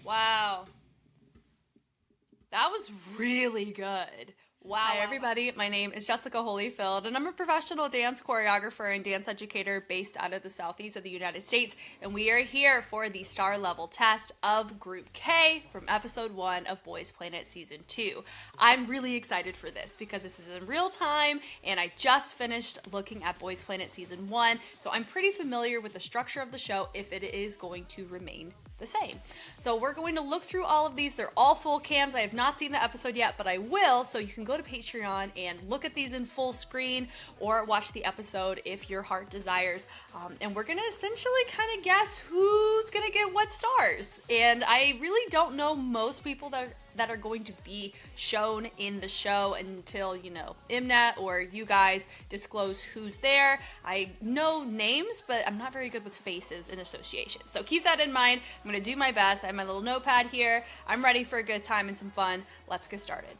Wow. That was really good. Wow. Hi, everybody. My name is Jessica Holyfield, and I'm a professional dance choreographer and dance educator based out of the southeast of the United States. And we are here for the star level test of Group K from episode 1 of Boys Planet Season 2. I'm really excited for this because this is in real time, and I just finished looking at Boys Planet Season 1, so I'm pretty familiar with the structure of the show if it is going to remain the same. So we're going to look through all of these. They're all full cams. I have not seen the episode yet, but I will, so you can go to Patreon and look at these in full screen or watch the episode if your heart desires. And we're going to essentially kind of guess who's going to get what stars. And I really don't know most people that are going to be shown in the show until, you know, Mnet or you guys disclose who's there. I know names, but I'm not very good with faces in association. So keep that in mind. I'm going to do my best. I have my little notepad here. I'm ready for a good time and some fun. Let's get started.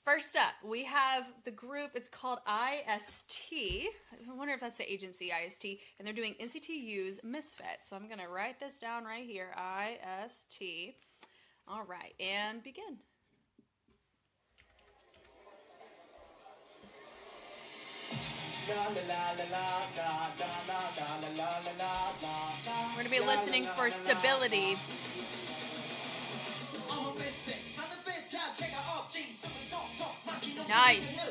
First up, we have the group. It's called IST. I wonder if that's the agency, IST. And they're doing NCTU's MISFIT. So I'm going to write this down right here, IST. All right, and begin. We're going to be listening for stability. Nice.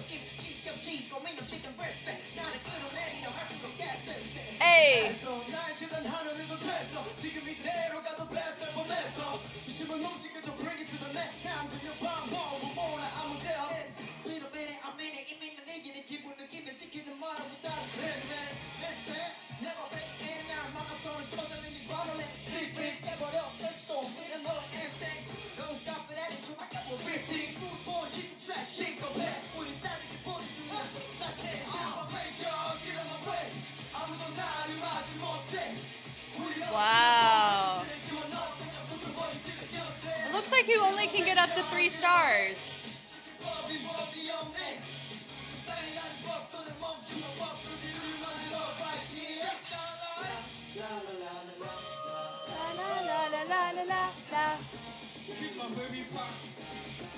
Hey. Wow. It looks like you only can get up to 3 stars.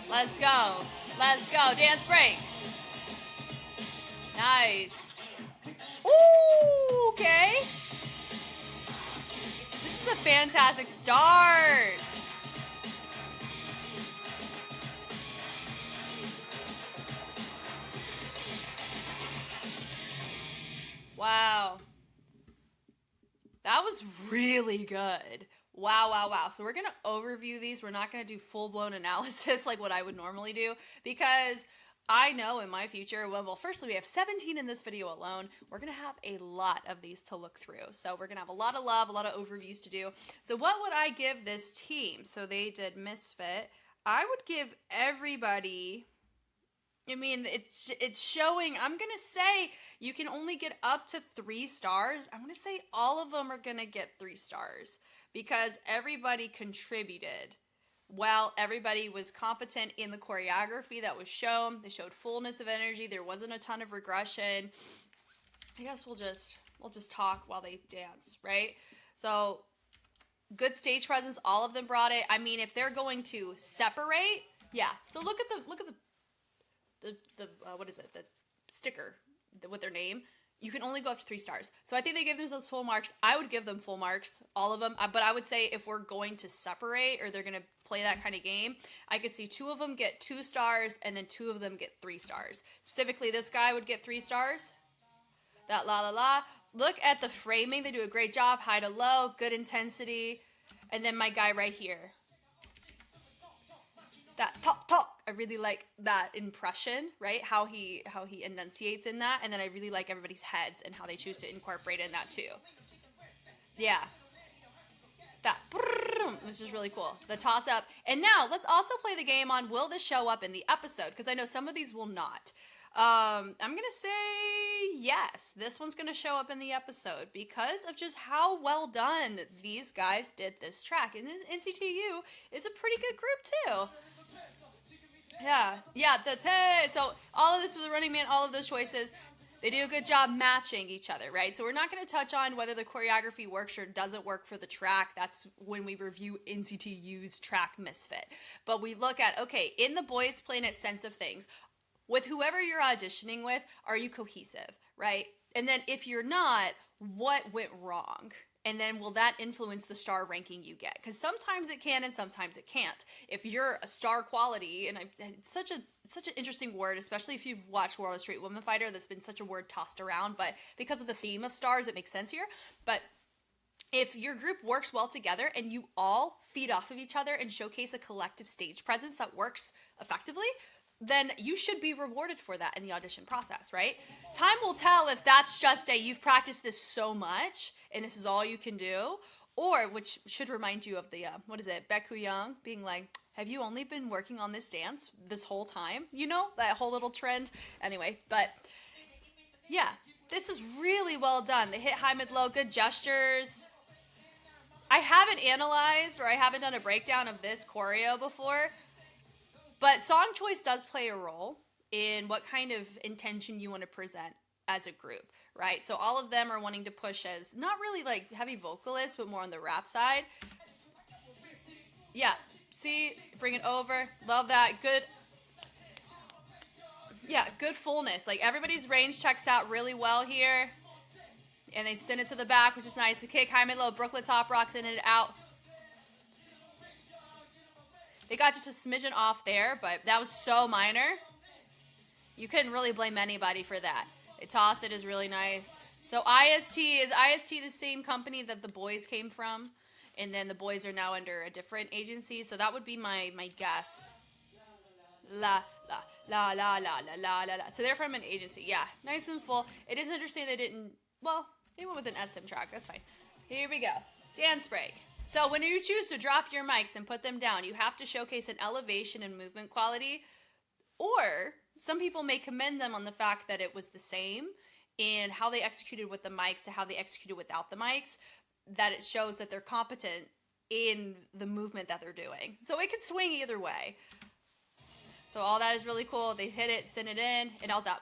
Let's go. Let's go. Dance break. Nice. Ooh, okay. This is a fantastic start. Wow. That was really good. Wow, wow, wow. So we're going to overview these. We're not going to do full-blown analysis like what I would normally do because I know in my future, well, firstly, we have 17 in this video alone. We're going to have a lot of these to look through. So we're going to have a lot of love, a lot of overviews to do. So what would I give this team? So they did MISFIT. I would give everybody... I mean, it's showing, I'm going to say you can only get up to 3 stars. I'm going to say all of them are going to get 3 stars because everybody contributed. Well, everybody was competent in the choreography that was shown. They showed fullness of energy. There wasn't a ton of regression. I guess we'll just talk while they dance, right? So good stage presence. All of them brought it. I mean, if they're going to separate, yeah. So look at the what is it? The sticker with their name. You can only go up to 3 stars. So I think they gave themselves full marks. I would give them full marks, all of them. But I would say if we're going to separate or they're going to play that kind of game, I could see 2 of them get 2 stars and then 2 of them get 3 stars. Specifically, this guy would get 3 stars. That la la la. Look at the framing. They do a great job. High to low, good intensity. And then my guy right here. That talk. I really like that impression, right? How he enunciates in that, and then I really like everybody's heads and how they choose to incorporate in that too. Yeah, that which is really cool. The toss up, and now let's also play the game on will this show up in the episode because I know some of these will not. I'm gonna say yes. This one's gonna show up in the episode because of just how well done these guys did this track, and NCTU is a pretty good group too. Yeah, so all of this was the Running Man, all of those choices. They do a good job matching each other, right? So we're not going to touch on whether the choreography works or doesn't work for the track. That's when we review NCTU's track MISFIT. But we look at, okay, in the Boys Planet sense of things, with whoever you're auditioning with, are you cohesive, right? And then if you're not, what went wrong? And then will that influence the star ranking you get? Because sometimes it can and sometimes it can't. If you're a star quality, and it's such an interesting word, especially if you've watched World of Street Woman Fighter, that's been such a word tossed around, but because of the theme of stars, it makes sense here. But if your group works well together and you all feed off of each other and showcase a collective stage presence that works effectively, then you should be rewarded for that in the audition process, right? Time will tell if that's just you've practiced this so much and this is all you can do, or, which should remind you of the, Baekhyun Young being like, have you only been working on this dance this whole time? You know, that whole little trend? Anyway, but yeah, this is really well done. They hit high, mid, low, good gestures. I haven't analyzed or I haven't done a breakdown of this choreo before, but song choice does play a role in what kind of intention you want to present as a group, right? So all of them are wanting to push as not really like heavy vocalists, but more on the rap side. Yeah, see, bring it over. Love that. Good. Yeah, good fullness. Like everybody's range checks out really well here. And they send it to the back, which is nice. The kick, high, mid, low, Brooklyn top rocks in and out. They got just a smidgen off there, but that was so minor. You couldn't really blame anybody for that. They toss it is really nice. So IST, is IST the same company that the boys came from? And then the boys are now under a different agency. So that would be my guess. La, la, la, la, la, la, la, la, la. So they're from an agency. Yeah, nice and full. It is interesting they didn't, well, they went with an SM track. That's fine. Here we go. Dance break. So when you choose to drop your mics and put them down, you have to showcase an elevation and movement quality. Or some people may commend them on the fact that it was the same in how they executed with the mics to how they executed without the mics, that it shows that they're competent in the movement that they're doing. So it could swing either way. So all that is really cool. They hit it, send it in, and all that,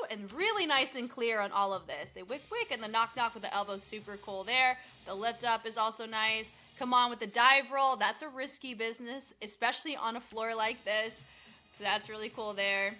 and really nice and clear on all of this. They wick, and the knock with the elbow, super cool there. The lift up is also nice. Come on with the dive roll. That's a risky business, especially on a floor like this. So that's really cool there.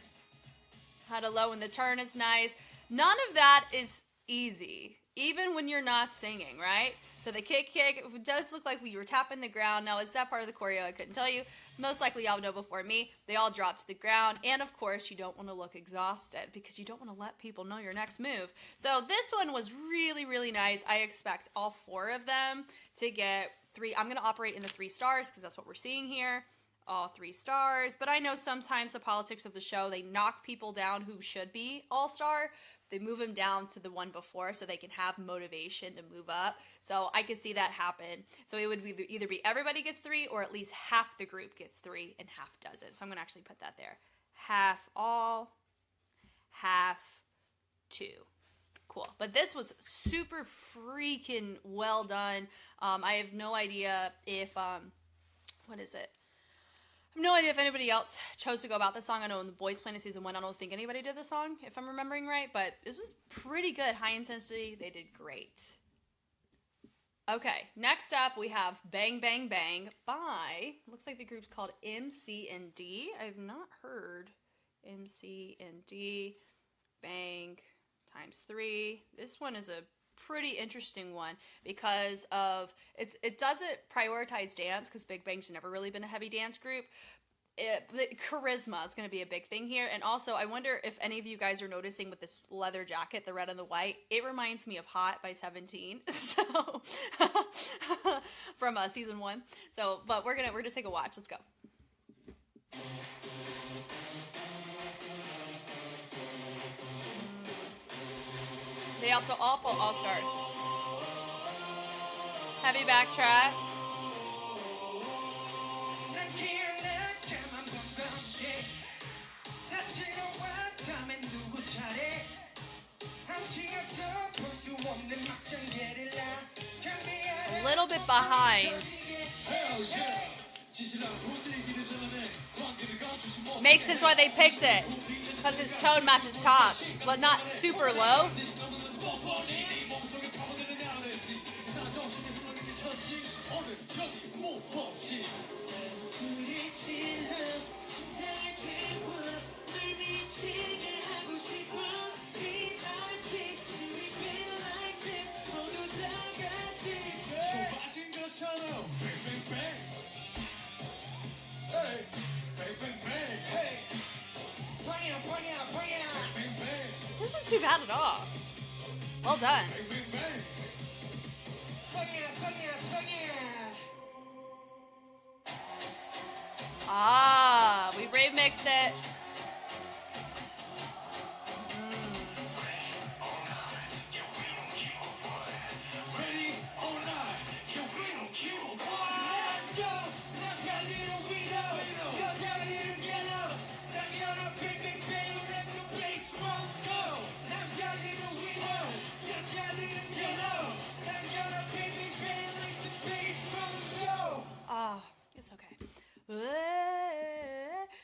Had a low in the turn is nice. None of that is easy, even when you're not singing, right? So the kick, it does look like we were tapping the ground. Now, is that part of the choreo? I couldn't tell you. Most likely y'all know before me. They all drop to the ground. And of course, you don't want to look exhausted because you don't want to let people know your next move. So this one was really, really nice. I expect all four of them to get 3. I'm going to operate in the 3 stars because that's what we're seeing here. All 3 stars. But I know sometimes the politics of the show, they knock people down who should be all-star. They move them down to the one before so they can have motivation to move up. So I could see that happen. So it would either be everybody gets 3 or at least half the group gets 3 and half doesn't. So I'm going to actually put that there. Half all, half 2. Cool. But this was super freaking well done. I have no idea if, what is it? I have no idea if anybody else chose to go about this song. I know in the Boys Planet Season 1, I don't think anybody did the song, if I'm remembering right. But this was pretty good. High intensity. They did great. Okay, next up we have Bang Bang Bang by, looks like the group's called MCND. I've not heard MCND. Bang times 3. This one is a pretty interesting one because of it doesn't prioritize dance because Big Bang's never really been a heavy dance group. The charisma is going to be a big thing here, and also I wonder if any of you guys are noticing with this leather jacket, the red and the white, it reminds me of Hot by 17. So from season 1. So, but we're gonna take a watch. Let's go. They also all pull all stars. Heavy backtrack. A little bit behind. Makes sense why they picked it. because his tone matches tops, but not super low. This isn't too bad at all. Well done. Ah, we remixed it. It's okay.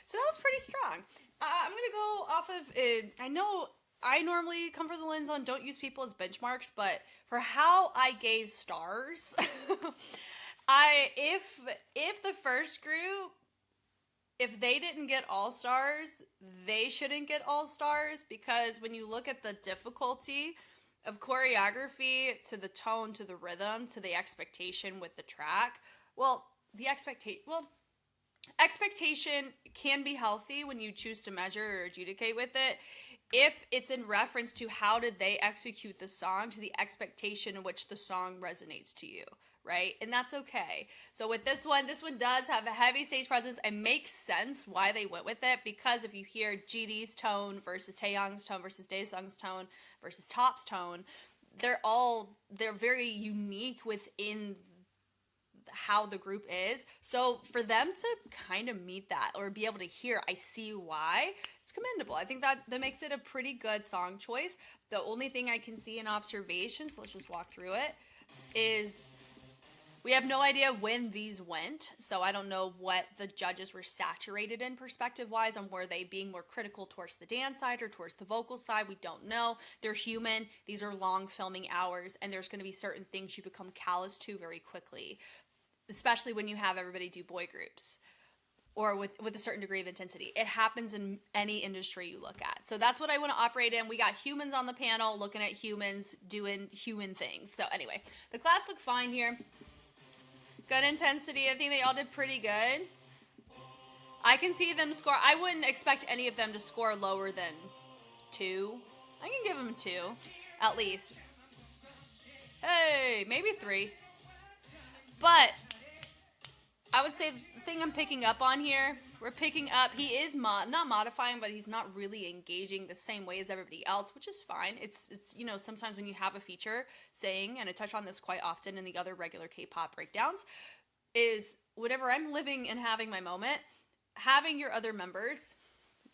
So that was pretty strong. I'm going to go off of it. I know I normally come for the lens on don't use people as benchmarks, but for how I gave stars, if the first group, if they didn't get all stars, they shouldn't get all stars, because when you look at the difficulty of choreography to the tone, to the rhythm, to the expectation with the track, expectation can be healthy when you choose to measure or adjudicate with it, if it's in reference to how did they execute the song to the expectation in which the song resonates to you, right? And that's okay. So with this one does have a heavy stage presence. It makes sense why they went with it, because if you hear GD's tone versus Taeyong's tone versus Daesung's tone versus Top's tone, they're very unique within how the group is. So for them to kind of meet that or be able to hear, I see why, it's commendable. I think that makes it a pretty good song choice. The only thing I can see in observation, so let's just walk through it, is we have no idea when these went. So I don't know what the judges were saturated in perspective-wise on, were they being more critical towards the dance side or towards the vocal side. We don't know. They're human. These are long filming hours, and there's going to be certain things you become callous to very quickly, especially when you have everybody do boy groups or with a certain degree of intensity. It happens in any industry you look at. So that's what I want to operate in. We got humans on the panel looking at humans doing human things. So anyway, the claps look fine here. Good intensity. I think they all did pretty good. I can see them score. I wouldn't expect any of them to score lower than 2. I can give them 2, at least. Hey, maybe 3. But I would say the thing I'm picking up on here, we're picking up, he is not modifying, but he's not really engaging the same way as everybody else, which is fine. It's you know, sometimes when you have a feature saying, and I touch on this quite often in the other regular K-pop breakdowns, is whenever I'm living and having my moment, having your other members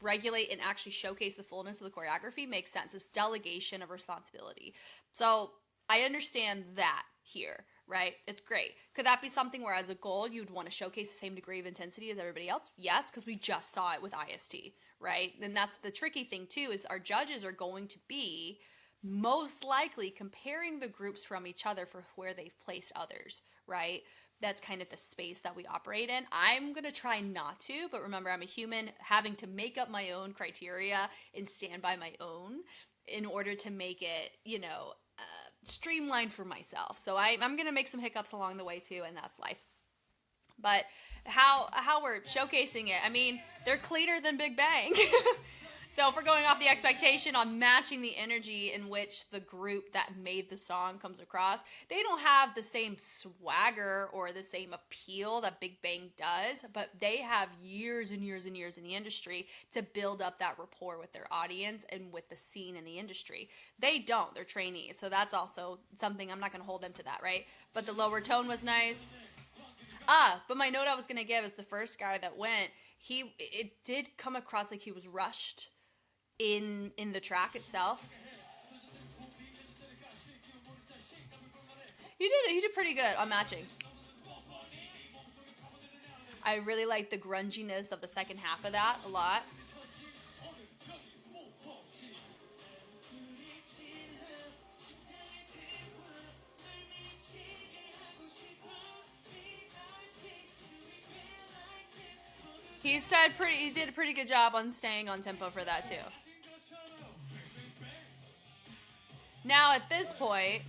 regulate and actually showcase the fullness of the choreography makes sense. It's delegation of responsibility. So I understand that here, right? It's great. Could that be something where as a goal you'd want to showcase the same degree of intensity as everybody else? Yes, because we just saw it with IST, right? And that's the tricky thing too, is our judges are going to be most likely comparing the groups from each other for where they've placed others, right? That's kind of the space that we operate in. I'm going to try not to, but remember, I'm a human having to make up my own criteria and stand by my own in order to make it, you know, streamlined for myself. So I'm going to make some hiccups along the way too, and that's life. But how we're showcasing it, I mean, they're cleaner than Big Bang. So if we're going off the expectation on matching the energy in which the group that made the song comes across, they don't have the same swagger or the same appeal that Big Bang does, but they have years and years and years in the industry to build up that rapport with their audience and with the scene in the industry. They don't. They're trainees. So that's also something, I'm not going to hold them to that, right? But the lower tone was nice. But my note I was going to give is the first guy that went, it did come across like he was rushed in the track itself. He did pretty good on matching. I really like the grunginess of the second half of that a lot. He did a pretty good job on staying on tempo for that too. Now at this point,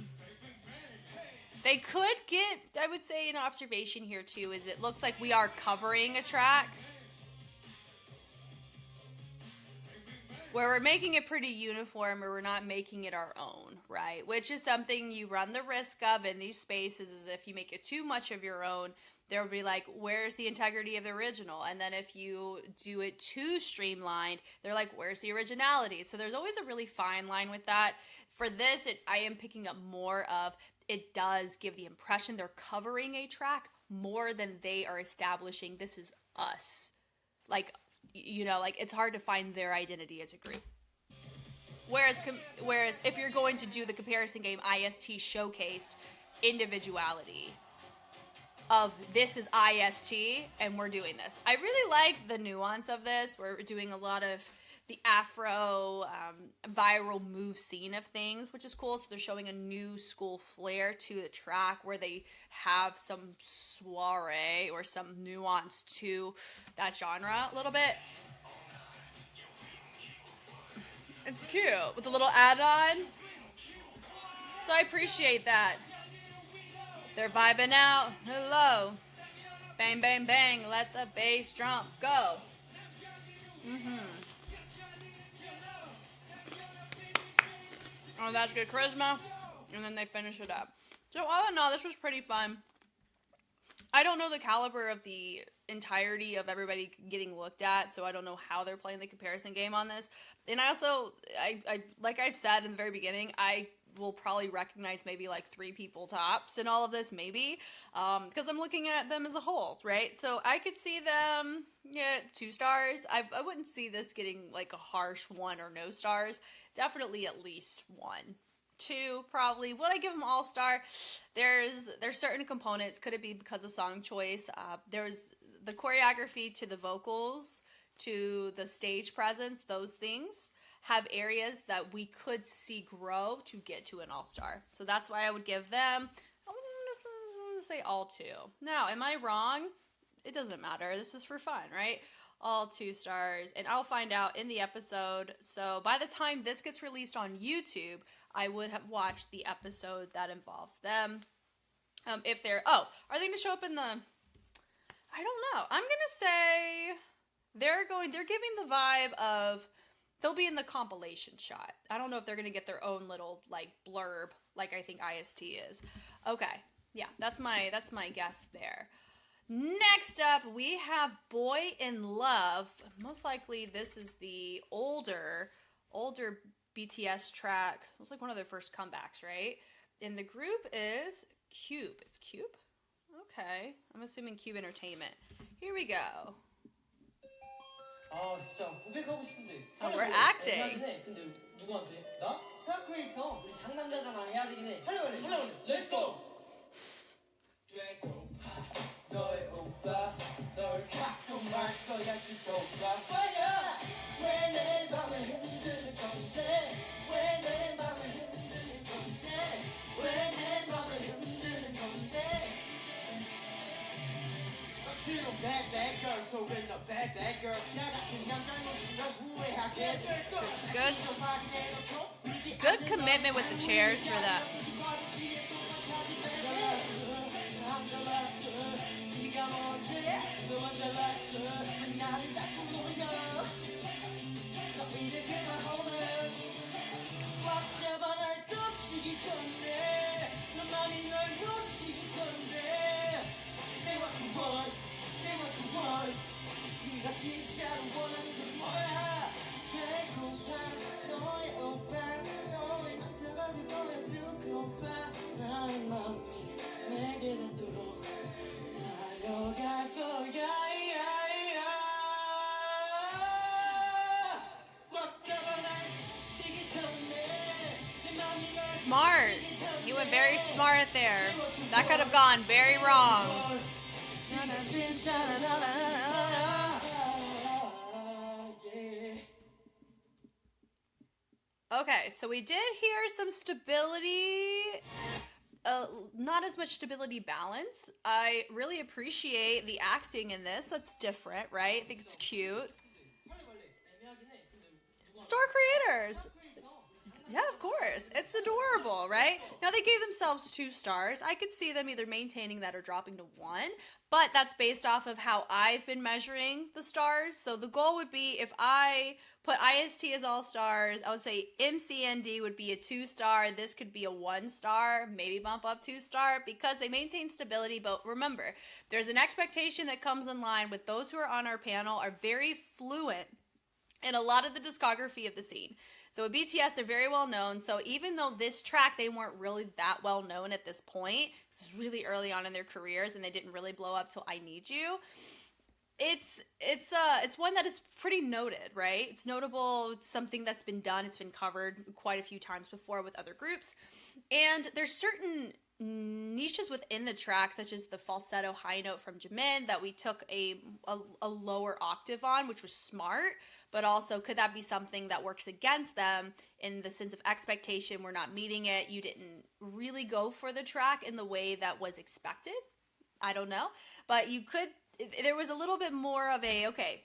they could get, I would say an observation here too, is it looks like we are covering a track where we're making it pretty uniform, or we're not making it our own, right? Which is something you run the risk of in these spaces, is if you make it too much of your own, there will be like, where's the integrity of the original? And then if you do it too streamlined, they're like, where's the originality? So there's always a really fine line with that. For this, I am picking up more of, it does give the impression they're covering a track more than they are establishing this is us. Like, you know, like it's hard to find their identity as a group. Whereas if you're going to do the comparison game, IST showcased individuality of this is IST and we're doing this. I really like the nuance of this. We're doing a lot of the Afro viral move scene of things, which is cool. So they're showing a new school flair to the track where they have some soiree or some nuance to that genre a little bit. It's cute with a little add-on. So I appreciate that. They're vibing out. Hello. Bang, bang, bang. Let the bass drum go. Oh, that's good charisma. And then they finish it up. So all in all, this was pretty fun. I don't know the caliber of the entirety of everybody getting looked at, so I don't know how they're playing the comparison game on this. And I also, I like I've said in the very beginning, I will probably recognize maybe like 3 people tops in all of this, maybe, because I'm looking at them as a whole, right? So I could see them get 2 stars. I wouldn't see this getting like a harsh 1 or no stars. Definitely at least 1. 2 probably. Would I give them all star? There's certain components. Could it be because of song choice? There's the choreography to the vocals, to the stage presence. Those things have areas that we could see grow to get to an all-star. So that's why I would give them, I'm going to say all 2. Now, am I wrong? It doesn't matter. This is for fun, right? All 2 stars. And I'll find out in the episode. So by the time this gets released on YouTube, I would have watched the episode that involves them. If they're, are they going to show up in the, I don't know. I'm going to say they're giving the vibe of, they'll be in the compilation shot. I don't know if they're going to get their own little, like, blurb, like I think IST is. Okay. Yeah, that's my guess there. Next up, we have Boy in Love. Most likely this is the older BTS track. It was like one of their first comebacks, right? And the group is Cube. It's Cube? Okay. I'm assuming Cube Entertainment. Here we go. 진짜 고백하고 싶은데. We're acting. 근데 누구한테? 나? 스타 크리에이터. 우리 상남자잖아. 해야 되긴 해. 하려고 해. Let's go. 너의 오빠 널 가끔 말 거야 지켜봐. Fire. 왜 내 맘을 흔드는 건데? 왜 내 맘을 흔드는 건데? 왜 내 맘을 흔드는 건데? 지금 bad girl, so when the bad girl 나 같은 남자를 놓치면 후회하게 될 걸. Good commitment with the chairs for that. Smart. You went very smart there. That could have gone very wrong. Okay, so we did hear some stability not as much stability balance. I really appreciate the acting in this. That's different, right? I think it's cute. Store creators. Yeah, of course. It's adorable, right? Now, they gave themselves 2 stars. I could see them either maintaining that or dropping to 1, but that's based off of how I've been measuring the stars. So the goal would be, if I put IST as all stars, I would say MCND would be a 2-star. This could be a 1-star, maybe bump up 2-star, because they maintain stability. But remember, there's an expectation that comes in line with those who are on our panel are very fluent in a lot of the discography of the scene. So with BTS, they're very well known. So even though this track, they weren't really that well known at this point, this was really early on in their careers, and they didn't really blow up till I Need You. It's one that is pretty noted, right? It's notable. It's something that's been done. It's been covered quite a few times before with other groups. And there's certain niches within the track, such as the falsetto high note from Jimin that we took a lower octave on, which was smart. But also, could that be something that works against them in the sense of expectation? We're not meeting it. You didn't really go for the track in the way that was expected. I don't know. But you could, there was a little bit more of a, okay,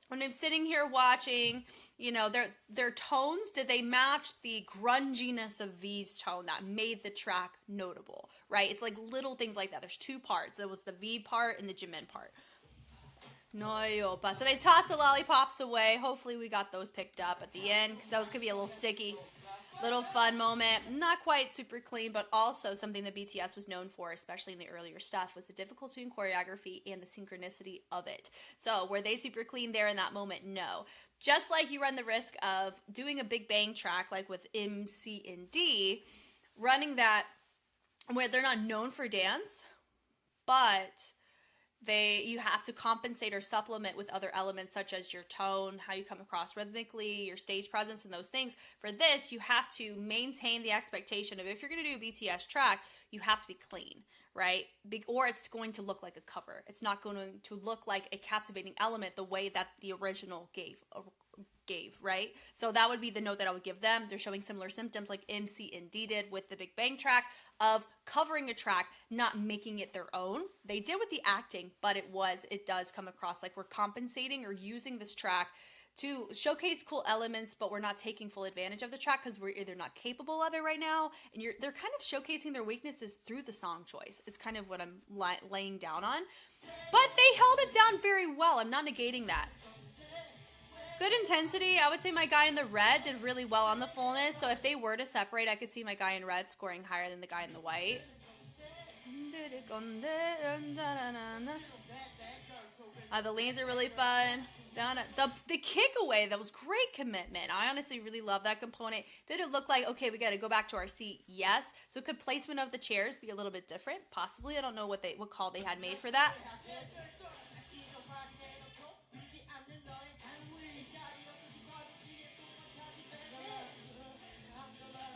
when I'm sitting here watching, you know, their tones, did they match the grunginess of V's tone that made the track notable, right? It's like little things like that. There's 2 parts. There was the V part and the Jimin part. No, but so they tossed the lollipops away. Hopefully we got those picked up at the end, because those could be a little sticky. Little fun moment. Not quite super clean, but also something that BTS was known for, especially in the earlier stuff, was the difficulty in choreography and the synchronicity of it. So were they super clean there in that moment? No. Just like you run the risk of doing a Big Bang track like with MCND, running that where they're not known for dance, but you have to compensate or supplement with other elements such as your tone, how you come across rhythmically, your stage presence, and those things. For this, you have to maintain the expectation of, if you're going to do a BTS track, you have to be clean, right? Or it's going to look like a cover. It's not going to look like a captivating element the way that the original gave, right? So that would be the note that I would give them. They're showing similar symptoms like MCND did with the Big Bang track, of covering a track, not making it their own. They did with the acting, but it does come across like we're compensating or using this track to showcase cool elements, but we're not taking full advantage of the track because we're either not capable of it right now, and they're kind of showcasing their weaknesses through the song choice. Is kind of what I'm laying down on. But they held it down very well. I'm not negating that. Good intensity. I would say my guy in the red did really well on the fullness. So if they were to separate, I could see my guy in red scoring higher than the guy in the white. The leans are really fun. The kick away, that was great commitment. I honestly really love that component. Did it look like, okay, we got to go back to our seat? Yes. So could placement of the chairs be a little bit different? Possibly. I don't know what call they had made for that.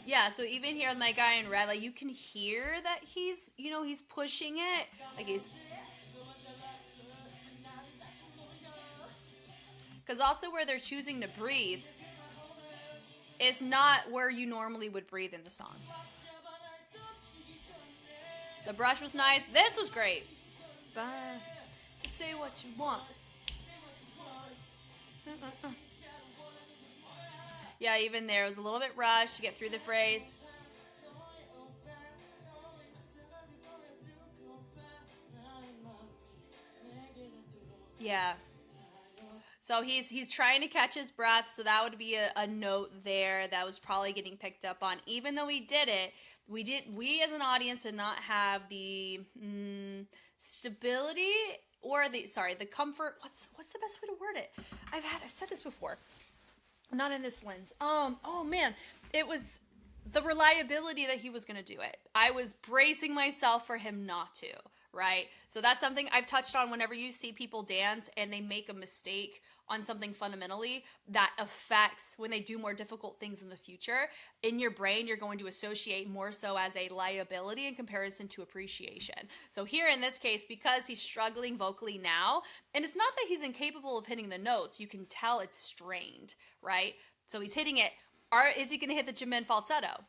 Yeah, so even here with my guy in red, like you can hear that he's pushing it. Like because also where they're choosing to breathe is not where you normally would breathe in the song. The brush was nice. This was great. Just say what you want. Yeah, even there, it was a little bit rushed to get through the phrase. Yeah. So he's trying to catch his breath, so that would be a note there that was probably getting picked up on. Even though we did it, we as an audience did not have the stability or the comfort. What's the best way to word it? I've said this before. Not in this lens. Oh man, it was the reliability that he was going to do it. I was bracing myself for him not to, right? So that's something I've touched on whenever you see people dance and they make a mistake on something fundamentally that affects when they do more difficult things in the future. In your brain, you're going to associate more so as a liability in comparison to appreciation. So here in this case, because he's struggling vocally now, and it's not that he's incapable of hitting the notes, you can tell it's strained, right? So he's hitting it. Is he going to hit the Jimin falsetto?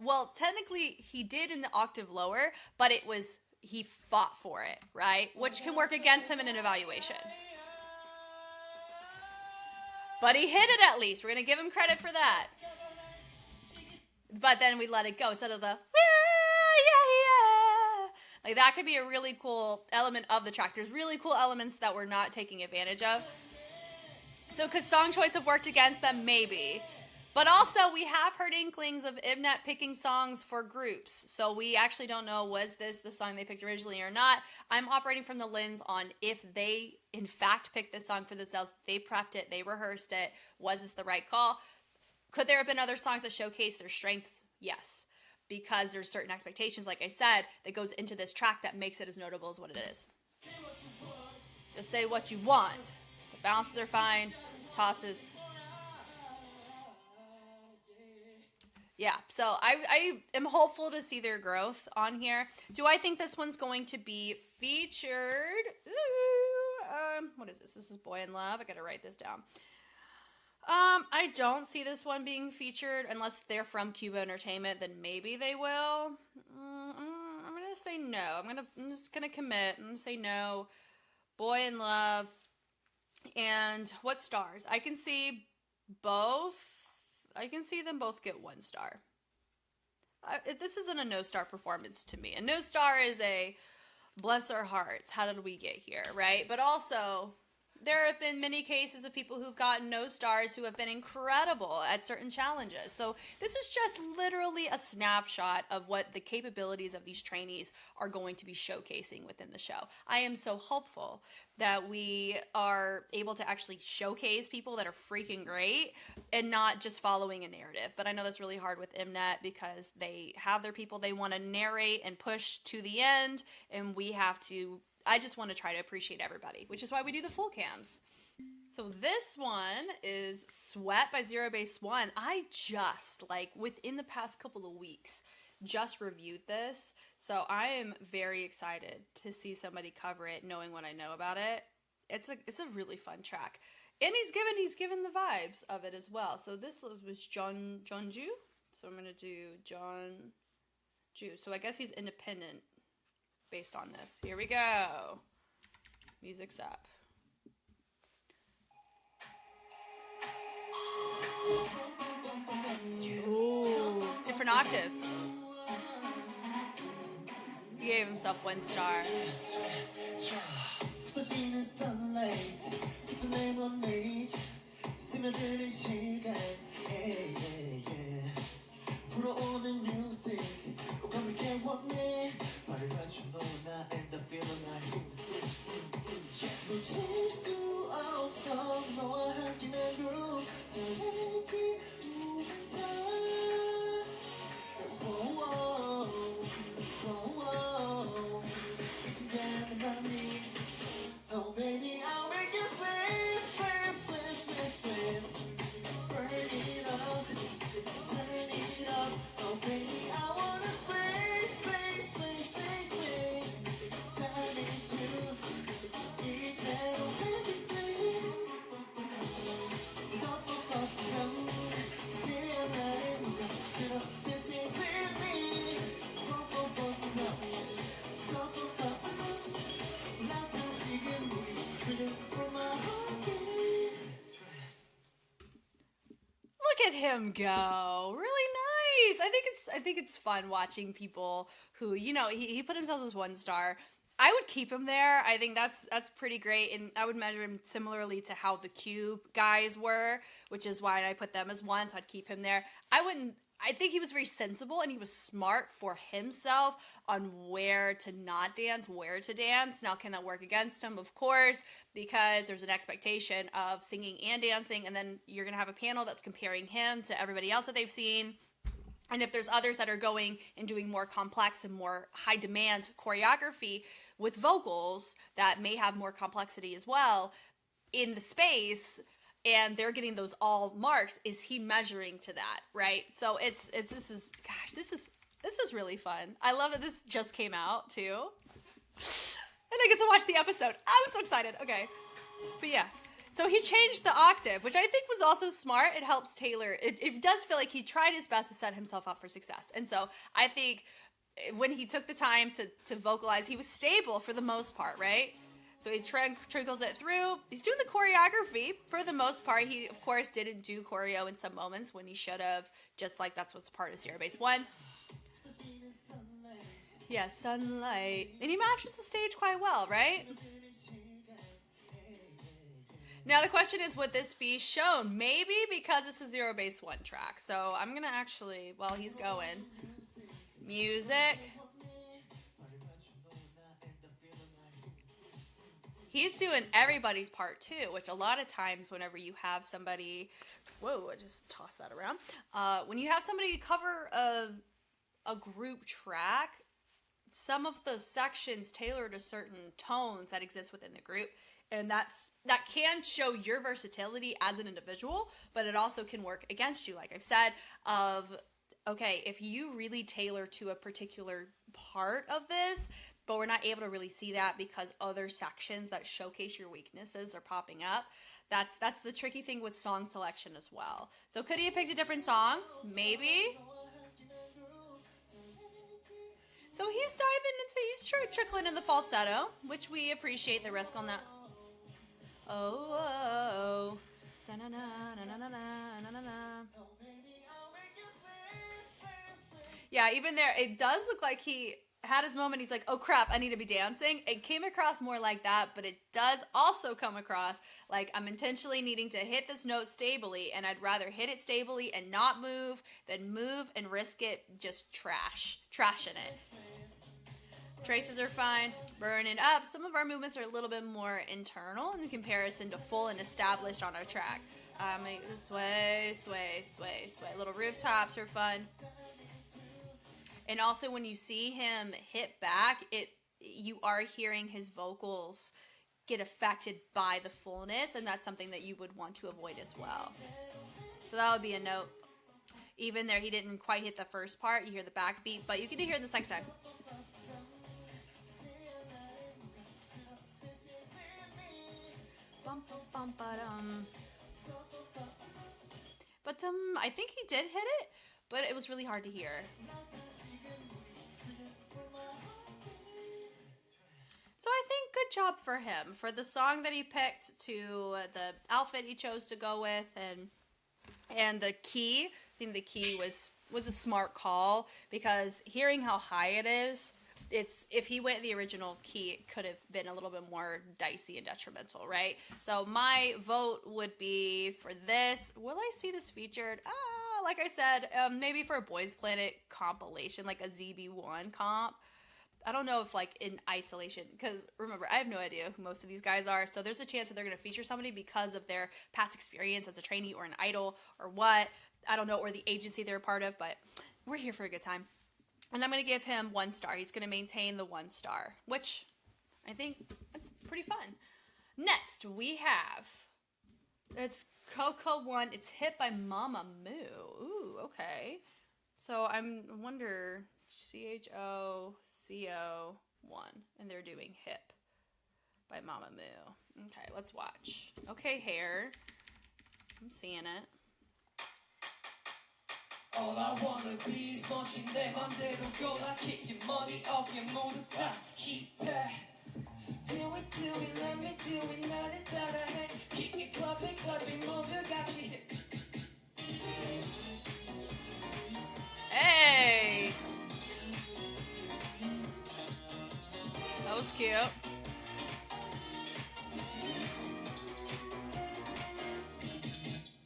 well, technically he did in the octave lower, but he fought for it, right? Which can work against him in an evaluation. But he hit it at least. We're going to give him credit for that. But then we let it go instead of the, yeah. Like, that could be a really cool element of the track. There's really cool elements that we're not taking advantage of. So could song choice have worked against them? Maybe. But also, we have heard inklings of Mnet picking songs for groups. So we actually don't know, was this the song they picked originally or not? I'm operating from the lens on if they, in fact, picked this song for themselves, they prepped it, they rehearsed it, was this the right call? Could there have been other songs that showcase their strengths? Yes. Because there's certain expectations, like I said, that goes into this track that makes it as notable as what it is. Just say what you want. The bounces are fine. Tosses. Yeah, so I am hopeful to see their growth on here. Do I think this one's going to be featured? What is this? This is Boy in Love. I gotta write this down. I don't see this one being featured unless they're from Cuba Entertainment. Then maybe they will. I'm gonna say no. I'm just gonna commit. I'm gonna say no. Boy in Love. And what stars? I can see both. I can see them both get 1 star. This isn't a no-star performance to me. A no-star is a bless our hearts. How did we get here, right? But also, there have been many cases of people who've gotten no stars who have been incredible at certain challenges. So this is just literally a snapshot of what the capabilities of these trainees are going to be showcasing within the show. I am so hopeful that we are able to actually showcase people that are freaking great and not just following a narrative. But I know that's really hard with Mnet because they have their people they want to narrate and push to the end, and I just want to try to appreciate everybody, which is why we do the full cams. So this one is Sweat by Zero Base One. I just, within the past couple of weeks, just reviewed this. So I am very excited to see somebody cover it, knowing what I know about it. It's a really fun track. And he's given the vibes of it as well. So this was Jeon Woo. So I'm going to do Jeon Woo. So I guess he's independent based on this. Here we go. Music's up. Ooh, different octave. He gave himself 1 star. Oh baby, I'll make you sweat, sweat, sweat, sweat, sweat. Burn it up, turn it up. Oh baby, I wanna spray, spray, spray, spray, spray. Dive into each and every day. Top of the tongue, stay on my end. This ain't with me. Top of the tongue, top of the tongue. Look at him go. Really nice. I think it's fun watching people who, he put himself as 1 star. I would keep him there. I think that's pretty great, and I would measure him similarly to how the Cube guys were, which is why I put them as 1, so I'd keep him there. I think he was very sensible, and he was smart for himself on where to not dance, where to dance. Now, can that work against him? Of course, because there's an expectation of singing and dancing, and then you're going to have a panel that's comparing him to everybody else that they've seen. And if there's others that are going and doing more complex and more high-demand choreography with vocals that may have more complexity as well in the space, and they're getting those all marks, is he measuring to that, right? So this is really fun. I love that this just came out too. And I get to watch the episode. I'm so excited. Okay. But yeah. So he changed the octave, which I think was also smart. It helps tailor. It does feel like he tried his best to set himself up for success. And so I think when he took the time to vocalize, he was stable for the most part, right? So he trickles it through. He's doing the choreography for the most part. He, of course, didn't do choreo in some moments when he should have, just like that's what's part of Sierra Base 1. Yeah, sunlight. And he matches the stage quite well, right? Now the question is, would this be shown? Maybe, because it's a Zero Base 1 track. So I'm going to actually, while he's going, music. He's doing everybody's part too, which a lot of times whenever you have somebody, whoa, I just tossed that around. When you have somebody cover a group track, some of the sections tailor to certain tones that exist within the group. And that can show your versatility as an individual, but it also can work against you, like I've said, okay, if you really tailor to a particular part of this, but we're not able to really see that because other sections that showcase your weaknesses are popping up, that's the tricky thing with song selection as well. So could he have picked a different song? Maybe. So he's diving into, he's trickling in the falsetto, which we appreciate the risk on that. Oh, yeah, even there, it does look like he had his moment. He's like, oh crap, I need to be dancing. It came across more like that, but it does also come across like I'm intentionally needing to hit this note stably, and I'd rather hit it stably and not move than move and risk it just trashing it. Traces are fine. Burning up. Some of our movements are a little bit more internal in comparison to full and established on our track. Sway. Little rooftops are fun. And also when you see him hit back, you are hearing his vocals get affected by the fullness, and that's something that you would want to avoid as well. So that would be a note. Even there, he didn't quite hit the first part. You hear the backbeat, but you can hear it the second time. But I think he did hit it, but it was really hard to hear. So I think good job for him for the song that he picked, to the outfit he chose to go with, and the key. I think the key was a smart call, because hearing how high it is, if he went the original key, it could have been a little bit more dicey and detrimental, right? So my vote would be for this. Will I see this featured? Like I said, maybe for a Boys Planet compilation, like a ZB1 comp. I don't know if like in isolation, because remember, I have no idea who most of these guys are, so there's a chance that they're going to feature somebody because of their past experience as a trainee or an idol or what. I don't know, or the agency they're a part of, but we're here for a good time. And I'm going to give him 1 star. He's going to maintain the 1 star, which I think that's pretty fun. Next, we have, it's Coco 1. It's hit by Mama Moo. Ooh, okay. So I wonder, CHOCO 1, and they're doing Hip by Mama Moo. Okay, let's watch. Okay, hair. I'm seeing it. All I wanna be is 멋진 내 맘대로 골라 kicking money 어깨 모두 다 힙해. Do it, let me do it. 나를 따라해. Kick it, club it, 모두 같이 해. Hey! That was cute.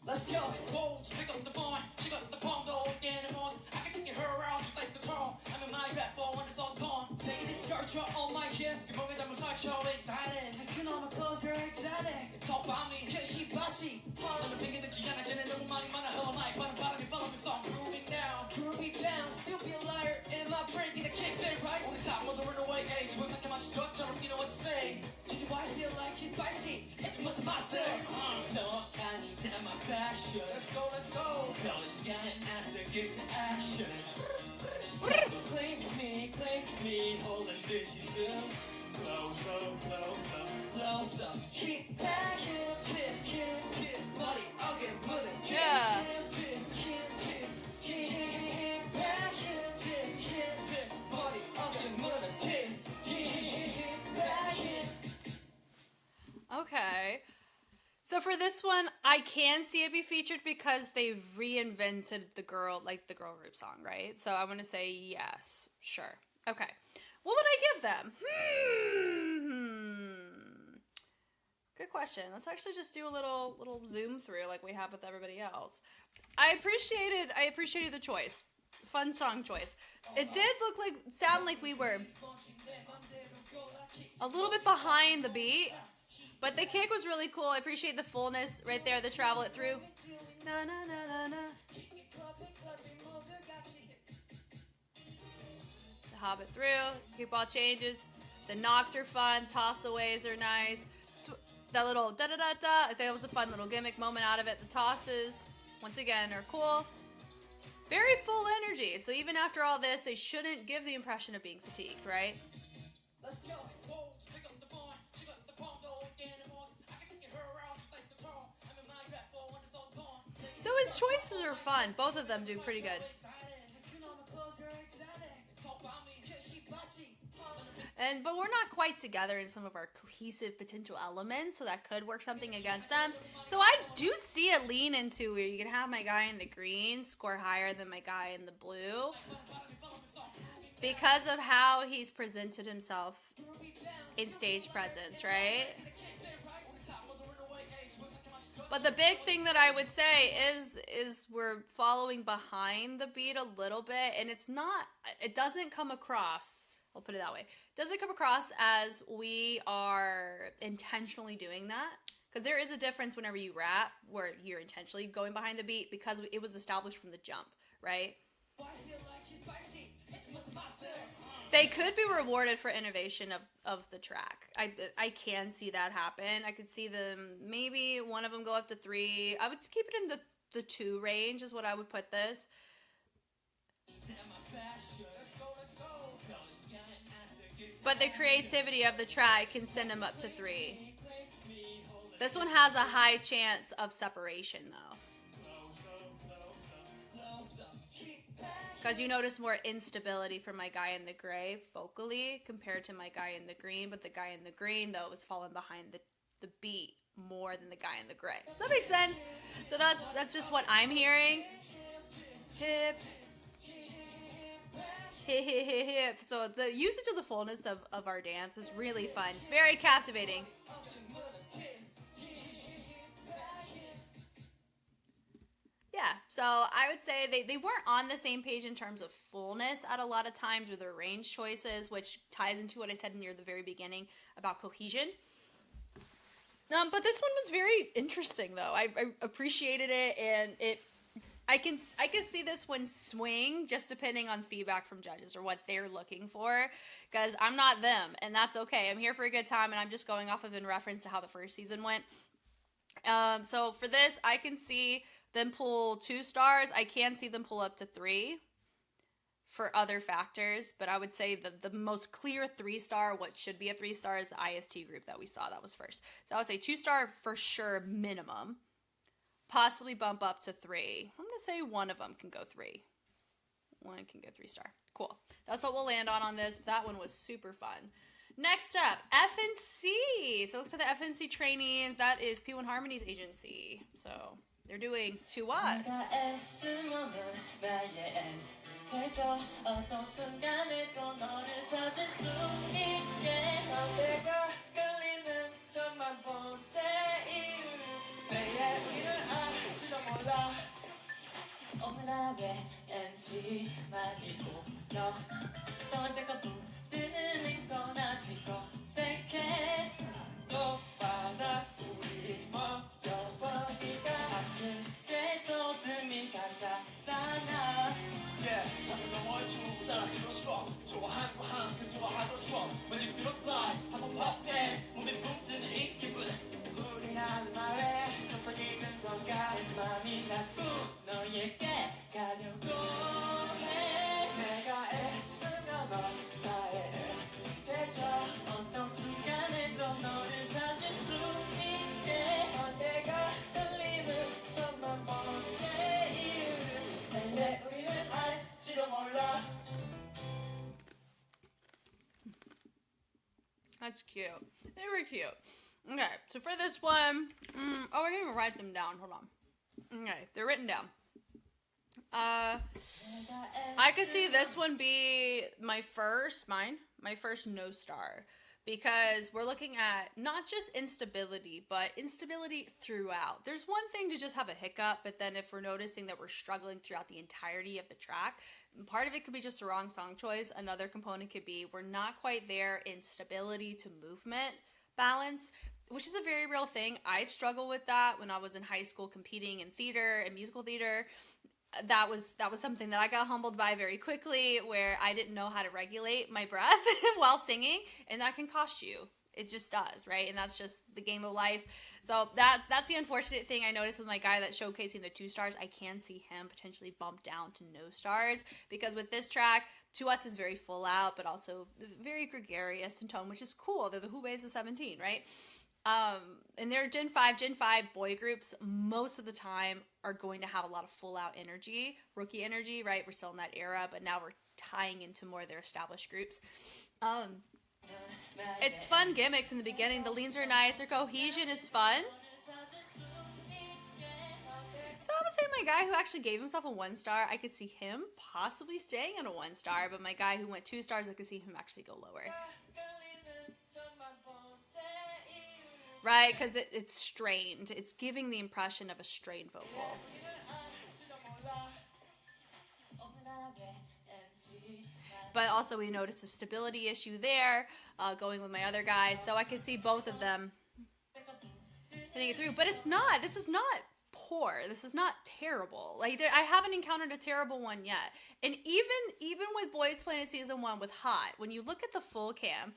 Let's go. Whoa, she picked up the phone. She got the palm, the whole animals. I can take her around just like the prom. I'm in my rap for when it's all gone. Making this sculpture on my hip. You 보게 되면 so excited. You know my clothes are exotic. Talk about me, yeah, she bachi. 나는 핑계대지 않아, 쟤네 너무 많이 많아. Hello, my 바람 바람이 follow me, so I'm grooving now. Groovy bounce, still be a liar. In my brain, get a kickback, right? 오늘 다 모두 run away, hey. 지금 상태 마치 저처럼, you know what to say. Did you spicy like he's spicy? It's much myself. No, I need to my fashion. Let's go. College got an ass to get to action. Claim me, holding dishes up. Close up. Keep back, hip, Okay. So for this one, I can see it be featured because they reinvented the girl group song, right? So I'm gonna say yes, sure. Okay. What would I give them? Good question. Let's actually just do a little zoom through like we have with everybody else. I appreciated the choice. Fun song choice. It did sound like we were a little bit behind the beat, but the kick was really cool. I appreciate the fullness right there, the travel it through. Na, na, na, na, na. The hop it through, kickball changes. The knocks are fun, tossaways are nice. That little da-da-da-da, that was a fun little gimmick moment out of it. The tosses, once again, are cool. Very full energy, so even after all this, they shouldn't give the impression of being fatigued, right? Let's go. So his choices are fun. Both of them do pretty good. But we're not quite together in some of our cohesive potential elements, so that could work something against them. So I do see it lean into where you can have my guy in the green score higher than my guy in the blue because of how he's presented himself in stage presence, right? But the big thing that I would say is we're following behind the beat a little bit, and it doesn't come across, I'll put it that way, it doesn't come across as we are intentionally doing that. Because there is a difference whenever you rap where you're intentionally going behind the beat because it was established from the jump, right? They could be rewarded for innovation of the track. I can see that happen. I could see them, maybe one of them go up to 3. I would keep it in the 2 range is what I would put this. But the creativity of the track can send them up to 3. This one has a high chance of separation though. Because you notice more instability from my guy in the gray vocally compared to my guy in the green. But the guy in the green, though, was falling behind the beat more than the guy in the gray. Does that make sense? So that's just what I'm hearing. Hip. Hip, hip, hip, hip. So the usage of the fullness of our dance is really fun. It's very captivating. Yeah, so I would say they weren't on the same page in terms of fullness at a lot of times with their range choices, which ties into what I said near the very beginning about cohesion. But this one was very interesting, though. I appreciated it, and I can see this one swing just depending on feedback from judges or what they're looking for, because I'm not them, and that's okay. I'm here for a good time, and I'm just going off of in reference to how the first season went. So for this, I can see them pull 2 stars. I can see them pull up to 3 for other factors, but I would say the most clear 3-star, what should be a 3-star, is the IST group that we saw that was first. So I would say 2-star for sure minimum, possibly bump up to 3. I'm gonna say one of them can go 3. One can go 3-star. Cool. That's what we'll land on this. That one was super fun. Next up, FNC. So it looks like the FNC trainees. That is P1 Harmony's agency. So they're doing To Us. That's cute. They were cute. Okay, so for this one, I didn't even write them down. Hold on. Okay, they're written down. I could see this one be my first no star, because we're looking at not just instability, but instability throughout. There's one thing to just have a hiccup, but then if we're noticing that we're struggling throughout the entirety of the track, part of it could be just a wrong song choice. Another component could be we're not quite there in stability to movement balance, which is a very real thing. I've struggled with that when I was in high school competing in theater and musical theater. That was something that I got humbled by very quickly, where I didn't know how to regulate my breath while singing, and that can cost you. It just does, right? And that's just the game of life. So that's the unfortunate thing I noticed with my guy that's showcasing the 2 stars. I can see him potentially bump down to no stars, because with this track, To Us is very full out, but also very gregarious in tone, which is cool. They're the Hubeis of 17, right? And they're Gen 5 boy groups most of the time are going to have a lot of full out energy, rookie energy, right? We're still in that era, but now we're tying into more of their established groups. It's fun gimmicks in the beginning. The leans are nice. Their cohesion is fun. So I would say my guy who actually gave himself a 1 star, I could see him possibly staying at a 1 star, but my guy who went 2 stars, I could see him actually go lower. Right, because it's strained. It's giving the impression of a strained vocal. But also we noticed a stability issue there, going with my other guys. So I could see both of them hitting it through. But it's not. This is not poor. This is not terrible. Like, I haven't encountered a terrible one yet. And even with Boys Planet Season 1 with Hot, when you look at the full cam,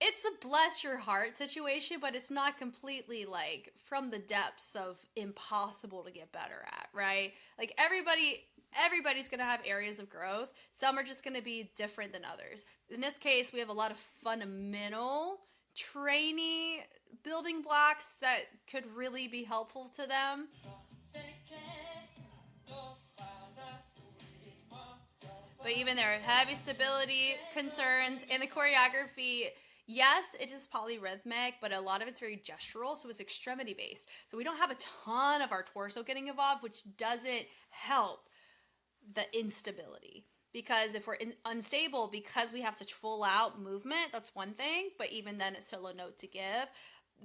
it's a bless your heart situation, but it's not completely like from the depths of impossible to get better at, right? Like everybody's going to have areas of growth. Some are just going to be different than others. In this case, we have a lot of fundamental training building blocks that could really be helpful to them. But even there are heavy stability concerns, and the choreography, yes, it is polyrhythmic, but a lot of it's very gestural, so it's extremity based. So we don't have a ton of our torso getting involved, which doesn't help the instability. Because if we're unstable, because we have such full out movement, that's one thing, but even then it's still a note to give.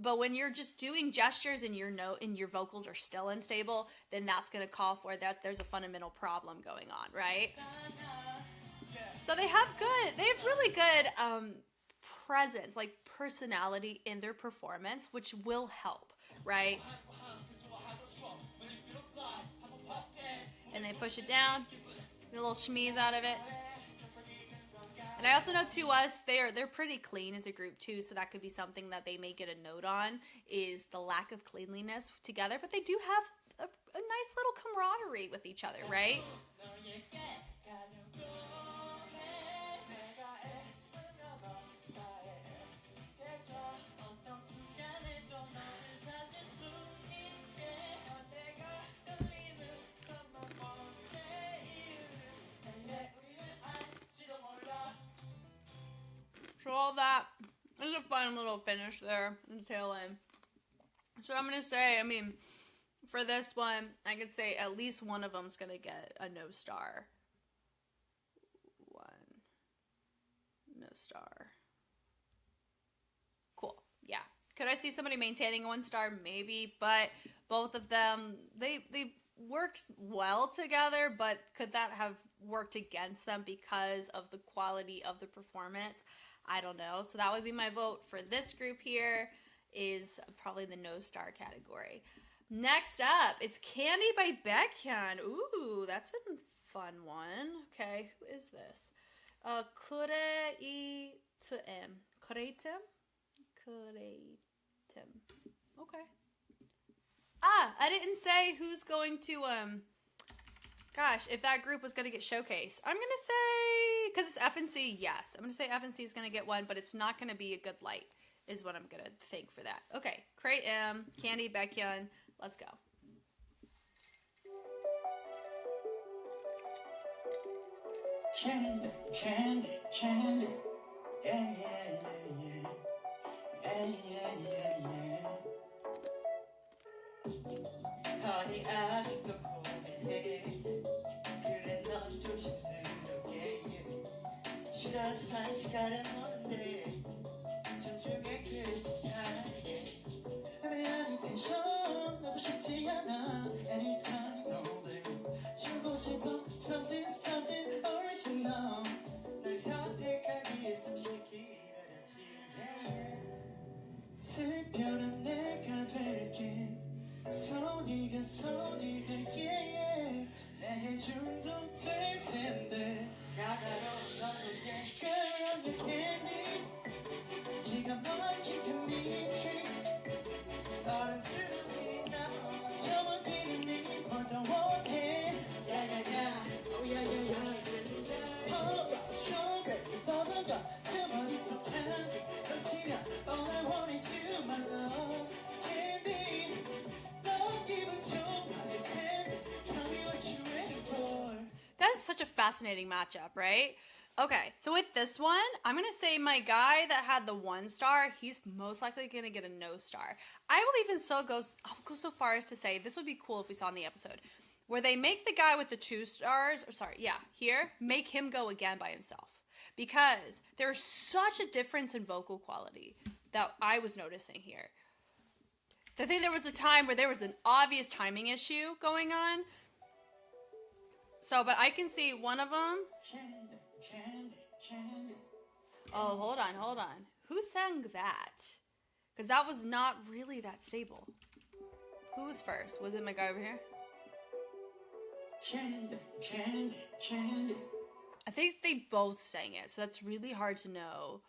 But when you're just doing gestures and your note and your vocals are still unstable, then that's going to call for that there's a fundamental problem going on, right? So they have really good presence, like personality in their performance, which will help, right? And they push it down, get a little shmeeze out of it. And I also know To Us, they're pretty clean as a group too, so that could be something that they may get a note on, is the lack of cleanliness together, but they do have a nice little camaraderie with each other, right? So all that is a fun little finish there in the tail end. So I'm going to say, I mean, for this one, I could say at least one of them's going to get a no star. 1 no star. Cool. Yeah. Could I see somebody maintaining a 1 star? Maybe, but both of them, they worked well together, but could that have worked against them because of the quality of the performance? I don't know. So that would be my vote for this group here, is probably the no star category. Next up, it's Candy by Baekhyun. Ooh, that's a fun one. Okay, who is this? Kureitem. Kureitem? Kureitem. Okay. I didn't say who's going to, gosh, if that group was going to get showcased. I'm going to say, because it's FNC, yes. I'm going to say FNC is going to get one, but it's not going to be a good light, is what I'm going to think for that. Okay, Kureitem, Candy, Baekhyun, let's go. Candy, candy, candy. Yeah, yeah, yeah, yeah. Yeah, 아니 아직도 고민해 그래 넌 조심스럽게 싫어서 한 시간을 보는데 존중해 그 디테일에 내 아니 텐션 너도 쉽지 않아 Anytime all day 주고 싶어 something something original 널 선택하기에 좀 기다렸지 특별한 내가 될게 손이 될게 내 중독될 텐데 가다로운 너의 그런 느낌이 네가 막힌 그 미스트리 어른스러운 나 저만 비밀이 뭘더 원해 야야야 오야야야 strawberry 버블가 저만 있어 candy 넘치면 all I want is you my love candy 너 기분 좋아질 텐데 tell me what you ready for. That is such a fascinating matchup, right? Okay, so with this one, I'm going to say my guy that had the 1 star, he's most likely going to get a no star. I will even I'll go so far as to say, this would be cool if we saw in the episode, where they make the guy with the 2 stars, here, make him go again by himself. Because there's such a difference in vocal quality that I was noticing here. I think there was a time where there was an obvious timing issue going on. So, but I can see one of them. Oh, hold on. Who sang that? Because that was not really that stable. Who was first? Was it my guy over here? I think they both sang it, so that's really hard to know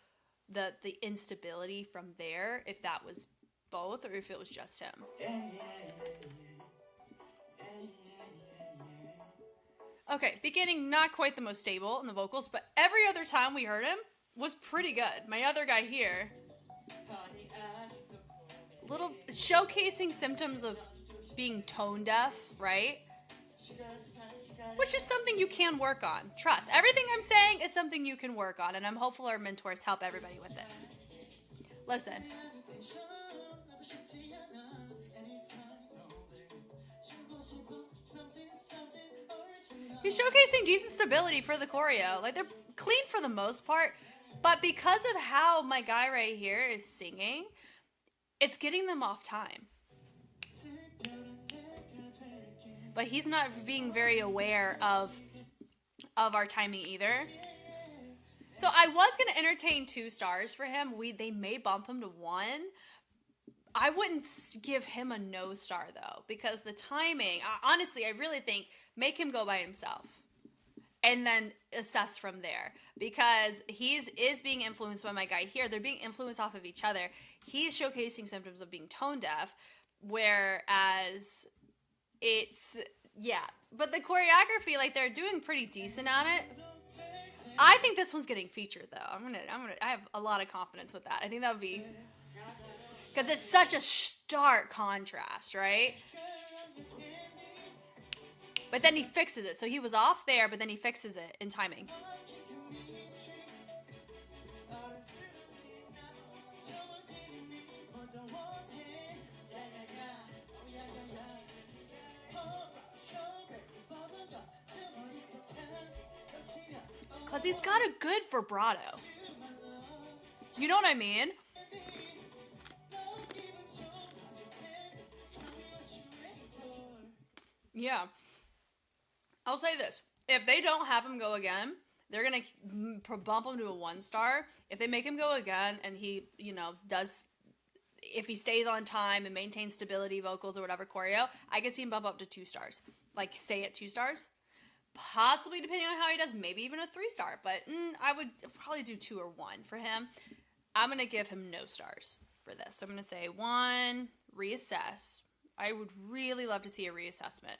the instability from there, if that was both or if it was just him. Okay, beginning not quite the most stable in the vocals, but every other time we heard him was pretty good. My other guy here, little showcasing symptoms of being tone deaf, right? Which is something you can work on. Trust. Everything I'm saying is something you can work on, and I'm hopeful our mentors help everybody with it. Listen. He's showcasing decent stability for the choreo. Like, they're clean for the most part, but because of how my guy right here is singing, it's getting them off time. But he's not being very aware of our timing either. So I was going to entertain 2 stars for him. They may bump him to 1. I wouldn't give him a no star, though, because the timing, honestly, I really think make him go by himself and then assess from there, because is being influenced by my guy here. They're being influenced off of each other. He's showcasing symptoms of being tone deaf, whereas but the choreography, like, they're doing pretty decent on it. I think this one's getting featured, though. I have a lot of confidence with that. I think that would be, because it's such a stark contrast, right? But then he fixes it. So he was off there, but then he fixes it in timing. Because he's got a good vibrato. You know what I mean? Yeah. I'll say this. If they don't have him go again, they're going to bump him to a 1 star. If they make him go again and he, if he stays on time and maintains stability, vocals, or whatever choreo, I can see him bump up to 2 stars. Like, say at 2 stars. Possibly, depending on how he does, maybe even a 3 star. But I would probably do 2 or 1 for him. I'm going to give him no stars for this. So I'm going to say 1, reassess. I would really love to see a reassessment.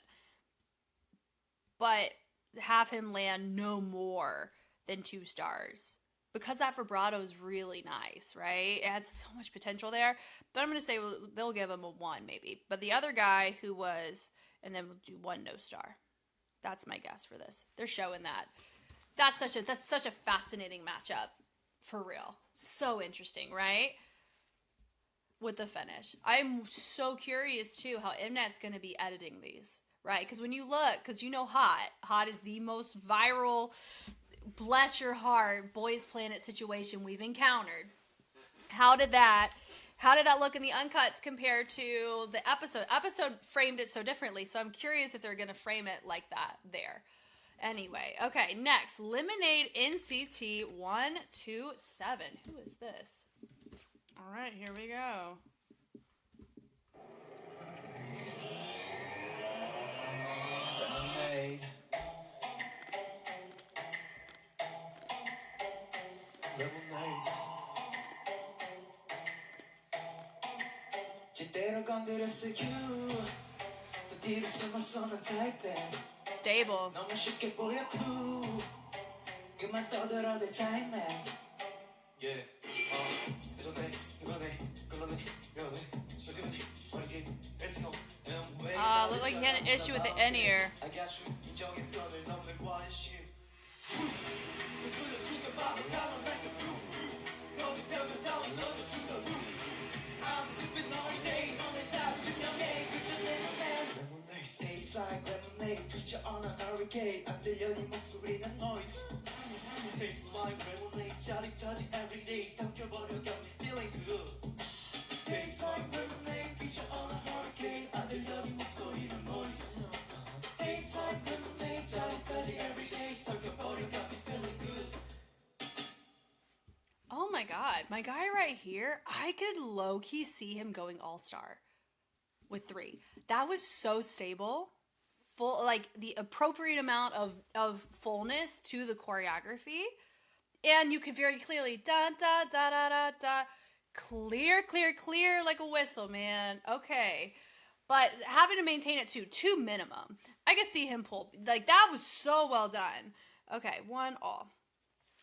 But have him land no more than 2 stars. Because that vibrato is really nice, right? It has so much potential there. But I'm going to say they'll give him a 1 maybe. But the other guy who was, and then we'll do 1 no star. That's my guess for this. They're showing that. That's such a fascinating matchup. For real. So interesting, right? with the finish. I'm so curious too how Mnet's going to be editing these, right? Because when you look, because you know Hot is the most viral, bless your heart, Boys Planet situation we've encountered. How did that look in the uncuts compared to the episode? Episode framed it so differently, so I'm curious if they're going to frame it like that there. Anyway, okay, next, Lemonade NCT 127. Who is this? All right, here we go. Lemonade. Lemonade. 제대로 건드렸어 you. 또 뒤로 숨었어 난 타입해. Stable. 너무 쉽게 보여 clue. 그만 떠들어 내 타임에. Yeah. 그러네. Looked like he had an issue with the in-ear. I got you. 인정했어 늘 너무 관심. I'm sipping all day, 너네 다 투명해. 그저 내 맘에 tastes like lemonade, preacher on a hurricane. 안 들려 네 목소리는 noise. Tastes like lemonade, 짜릿짜릿 every day. 삼켜버려 got me feeling good. Tastes like lemonade, preacher on a hurricane. 안 들려 네 목소리는 noise. Tastes like lemonade, 짜릿짜릿 every day. 삼켜버려 got me feeling good. Oh my god, my guy right here, I could low-key see him going all-star with 3. That was so stable. Full, like the appropriate amount of fullness to the choreography. And you could very clearly da da da da da da clear like a whistle, man. Okay. But having to maintain it to 2 minimum. I could see him pull. Like that was so well done. Okay, 1 all.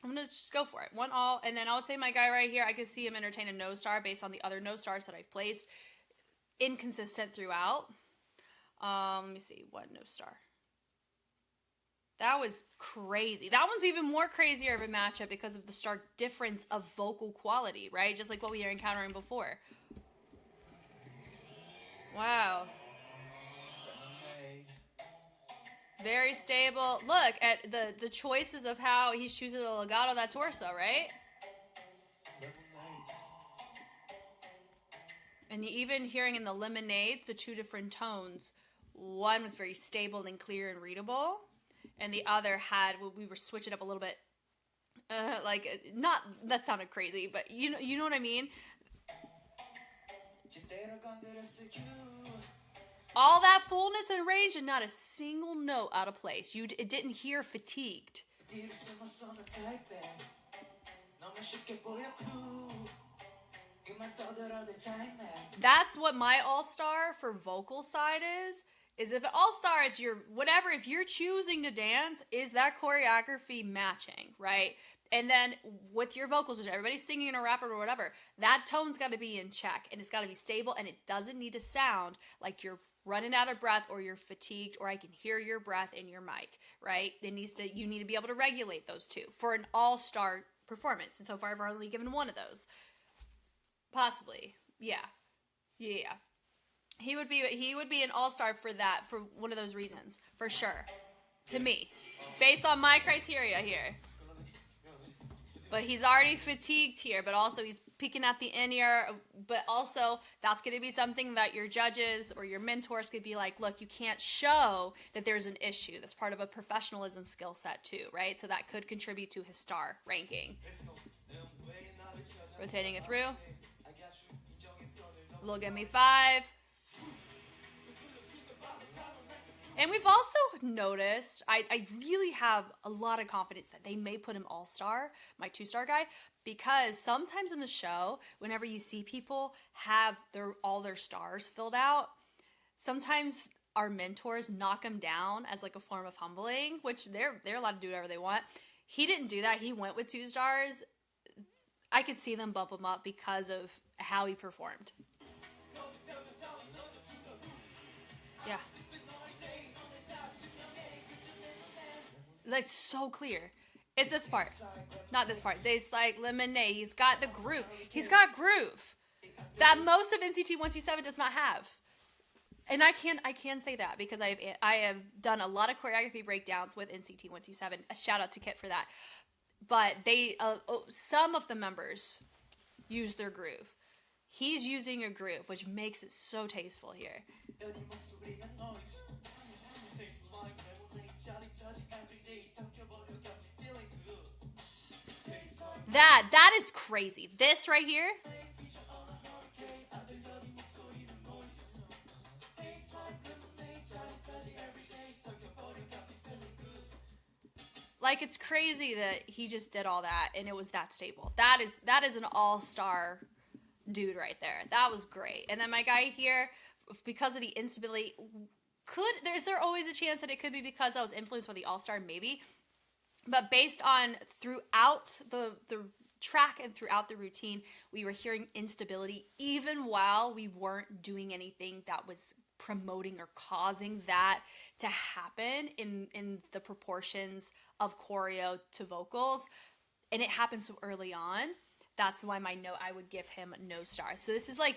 I'm going to just go for it. 1 all. And then I would say my guy right here, I could see him entertain a no star based on the other no stars that I've placed. Inconsistent throughout. Let me see. 1 no star. That was crazy. That one's even more crazier of a matchup because of the stark difference of vocal quality, right? Just like what we were encountering before. Wow. Very stable. Look at the choices of how he's choosing a legato that torso, right? And even hearing in the Lemonade, the 2 different tones, one was very stable and clear and readable, and the other had, we were switching up a little bit, not, that sounded crazy, but you know what I mean? All that fullness and range and not a single note out of place. It didn't hear fatigued. That's what my all-star for vocal side is if an all-star, it's your, whatever, if you're choosing to dance, is that choreography matching, right? And then with your vocals, which everybody's singing in a rapper or whatever, that tone's got to be in check, and it's got to be stable, and it doesn't need to sound like you're running out of breath or you're fatigued or I can hear your breath in your mic, right? You need to be able to regulate those 2 for an all-star performance. And so far, I've only given 1 of those. Possibly. Yeah. He would be an all-star for that, for one of those reasons, for sure. To me. Based on my criteria here. But he's already fatigued here, but also he's peeking at the in-ear, but also that's going to be something that your judges or your mentors could be like, look, you can't show that there's an issue. That's part of a professionalism skill set too, right? So that could contribute to his star ranking. Rotating it through. Little give me 5. And we've also noticed, I really have a lot of confidence that they may put him all-star, my 2-star guy, because sometimes in the show, whenever you see people have all their stars filled out, sometimes our mentors knock them down as like a form of humbling, which they're allowed to do whatever they want. He didn't do that. He went with 2 stars. I could see them bump him up because of how he performed. Yeah. Like, so clear. It's this part. Not this part. There's like Lemonade. He's got the groove. He's got groove. that most of NCT 127 does not have. And I can say that because I have done a lot of choreography breakdowns with NCT 127. A shout out to Kit for that. But they some of the members use their groove. He's using a groove, which makes it so tasteful here. That is crazy. This right here. Like, it's crazy that he just did all that and it was that stable. That is an all-star dude right there. That was great. And then my guy here, because of the instability, is there always a chance that it could be because I was influenced by the all-star? Maybe. But based on throughout the track and throughout the routine, we were hearing instability even while we weren't doing anything that was promoting or causing that to happen in the proportions of choreo to vocals. And it happened so early on. That's why I would give him no star. So this is like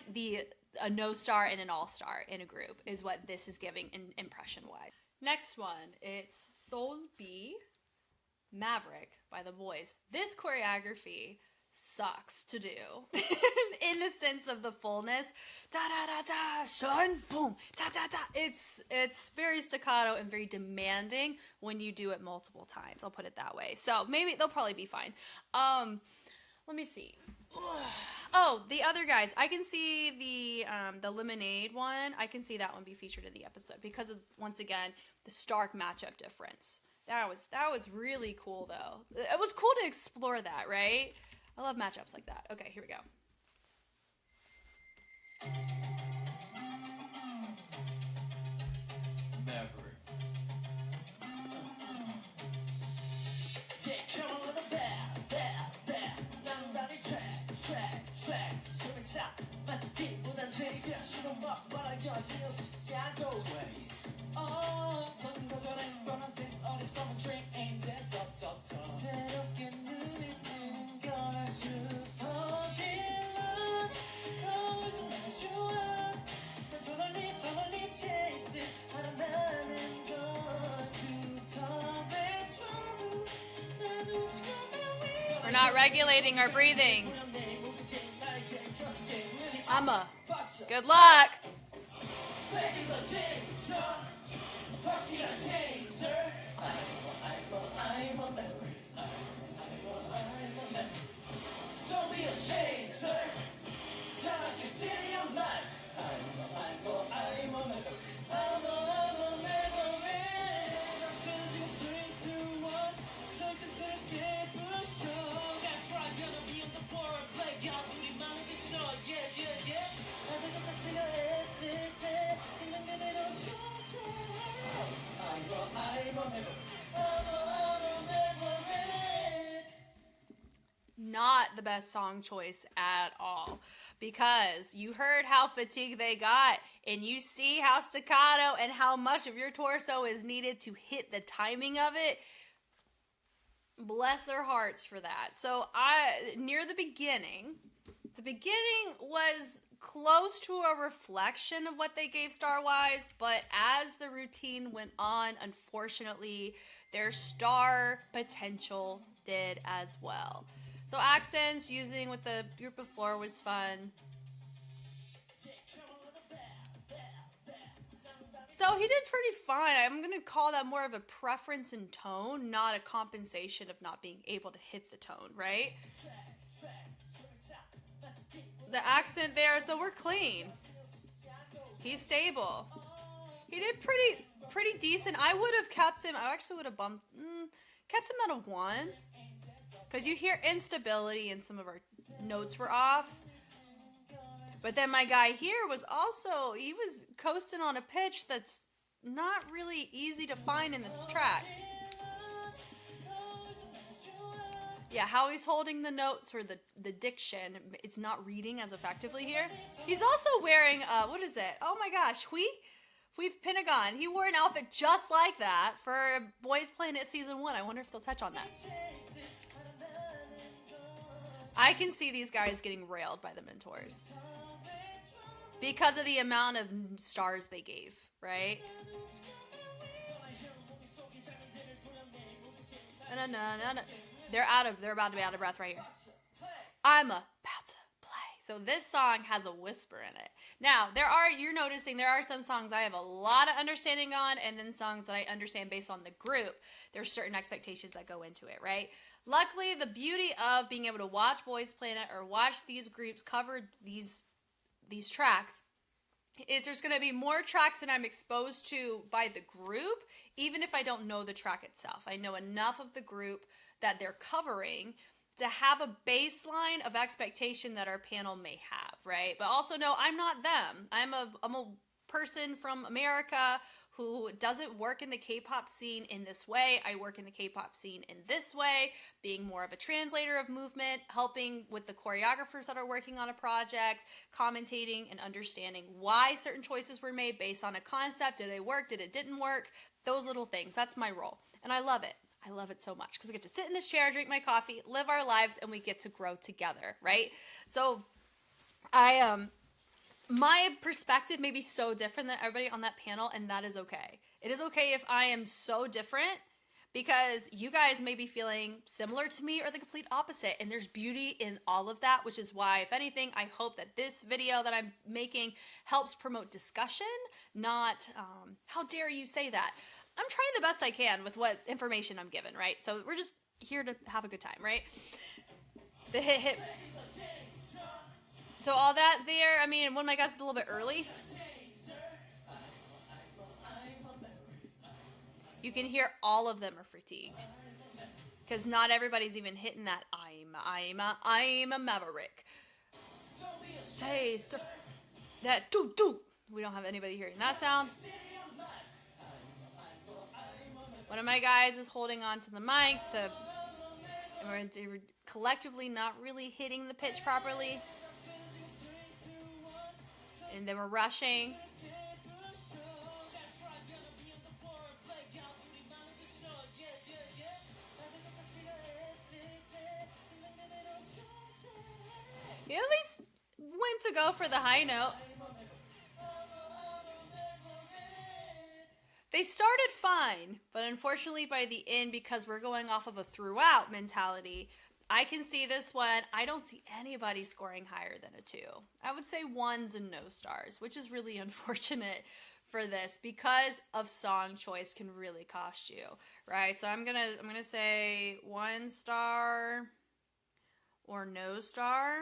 a no star and an all-star in a group is what this is giving impression-wise. Next one, it's Seoul B, MAVERICK by the boys. This choreography sucks to do in the sense of the fullness. Da da da da, son, boom, da da da. It's very staccato and very demanding when you do it multiple times. I'll put it that way. So maybe they'll probably be fine. Let me see. Oh, the other guys. I can see the Lemonade one. I can see that one be featured in the episode because of, once again, the stark matchup difference. That was really cool though. It was cool to explore that, right? I love matchups like that. Okay, here we go. MAVERICK. We're not regulating our breathing. Good luck. Not the best song choice at all, because you heard how fatigued they got and you see how staccato and how much of your torso is needed to hit the timing of it. Bless their hearts for that. So near the beginning was close to a reflection of what they gave star-wise, but as the routine went on, unfortunately, their star potential did as well. So accents using with the group before was fun. So he did pretty fine. I'm going to call that more of a preference in tone, not a compensation of not being able to hit the tone, right? The accent there, so we're clean. He's stable. He did pretty decent. I would have kept him. I actually would have kept him at a 1. Because you hear instability and some of our notes were off. But then my guy here he was coasting on a pitch that's not really easy to find in this track. Yeah, how he's holding the notes or the diction, it's not reading as effectively here. He's also wearing, what is it? Oh my gosh, We've Pentagon. He wore an outfit just like that for Boys Planet Season 1. I wonder if they'll touch on that. I can see these guys getting railed by the mentors. because of the amount of stars they gave, right? They're about to be out of breath right here. I'm about to play. So this song has a whisper in it. Now, you're noticing there are some songs I have a lot of understanding on, and then songs that I understand based on the group. There's certain expectations that go into it, right? Luckily, the beauty of being able to watch Boys Planet or watch these groups cover these tracks is there's going to be more tracks than I'm exposed to by the group, even if I don't know the track itself. I know enough of the group that they're covering to have a baseline of expectation that our panel may have, right? But also know I'm not them. I'm a person from America who doesn't work in the K-pop scene in this way. I work in the K-pop scene in this way, being more of a translator of movement, helping with the choreographers that are working on a project, commentating and understanding why certain choices were made based on a concept. Did they work? Did it didn't work? Those little things. That's my role. And I love it. I love it so much because I get to sit in this chair, drink my coffee, live our lives, and we get to grow together, right? So my perspective may be so different than everybody on that panel, and that is okay. It is okay if I am so different because you guys may be feeling similar to me or the complete opposite, and there's beauty in all of that, which is why, if anything, I hope that this video that I'm making helps promote discussion, not, how dare you say that? I'm trying the best I can with what information I'm given, right? So we're just here to have a good time, right? The hit. So all that there, I mean, one of my guys was a little bit early. You can hear all of them are fatigued. Because not everybody's even hitting that I'm a maverick. Taste. That do. We don't have anybody hearing that sound. One of my guys is holding on to the mic and we're collectively not really hitting the pitch properly. And then we're rushing. You at least went to go for the high note. They started fine, but unfortunately by the end, because we're going off of a throughout mentality, I can see this one. I don't see anybody scoring higher than a 2. I would say 1s and no stars, which is really unfortunate for this because of song choice can really cost you, right? So I'm gonna say 1 star or no star.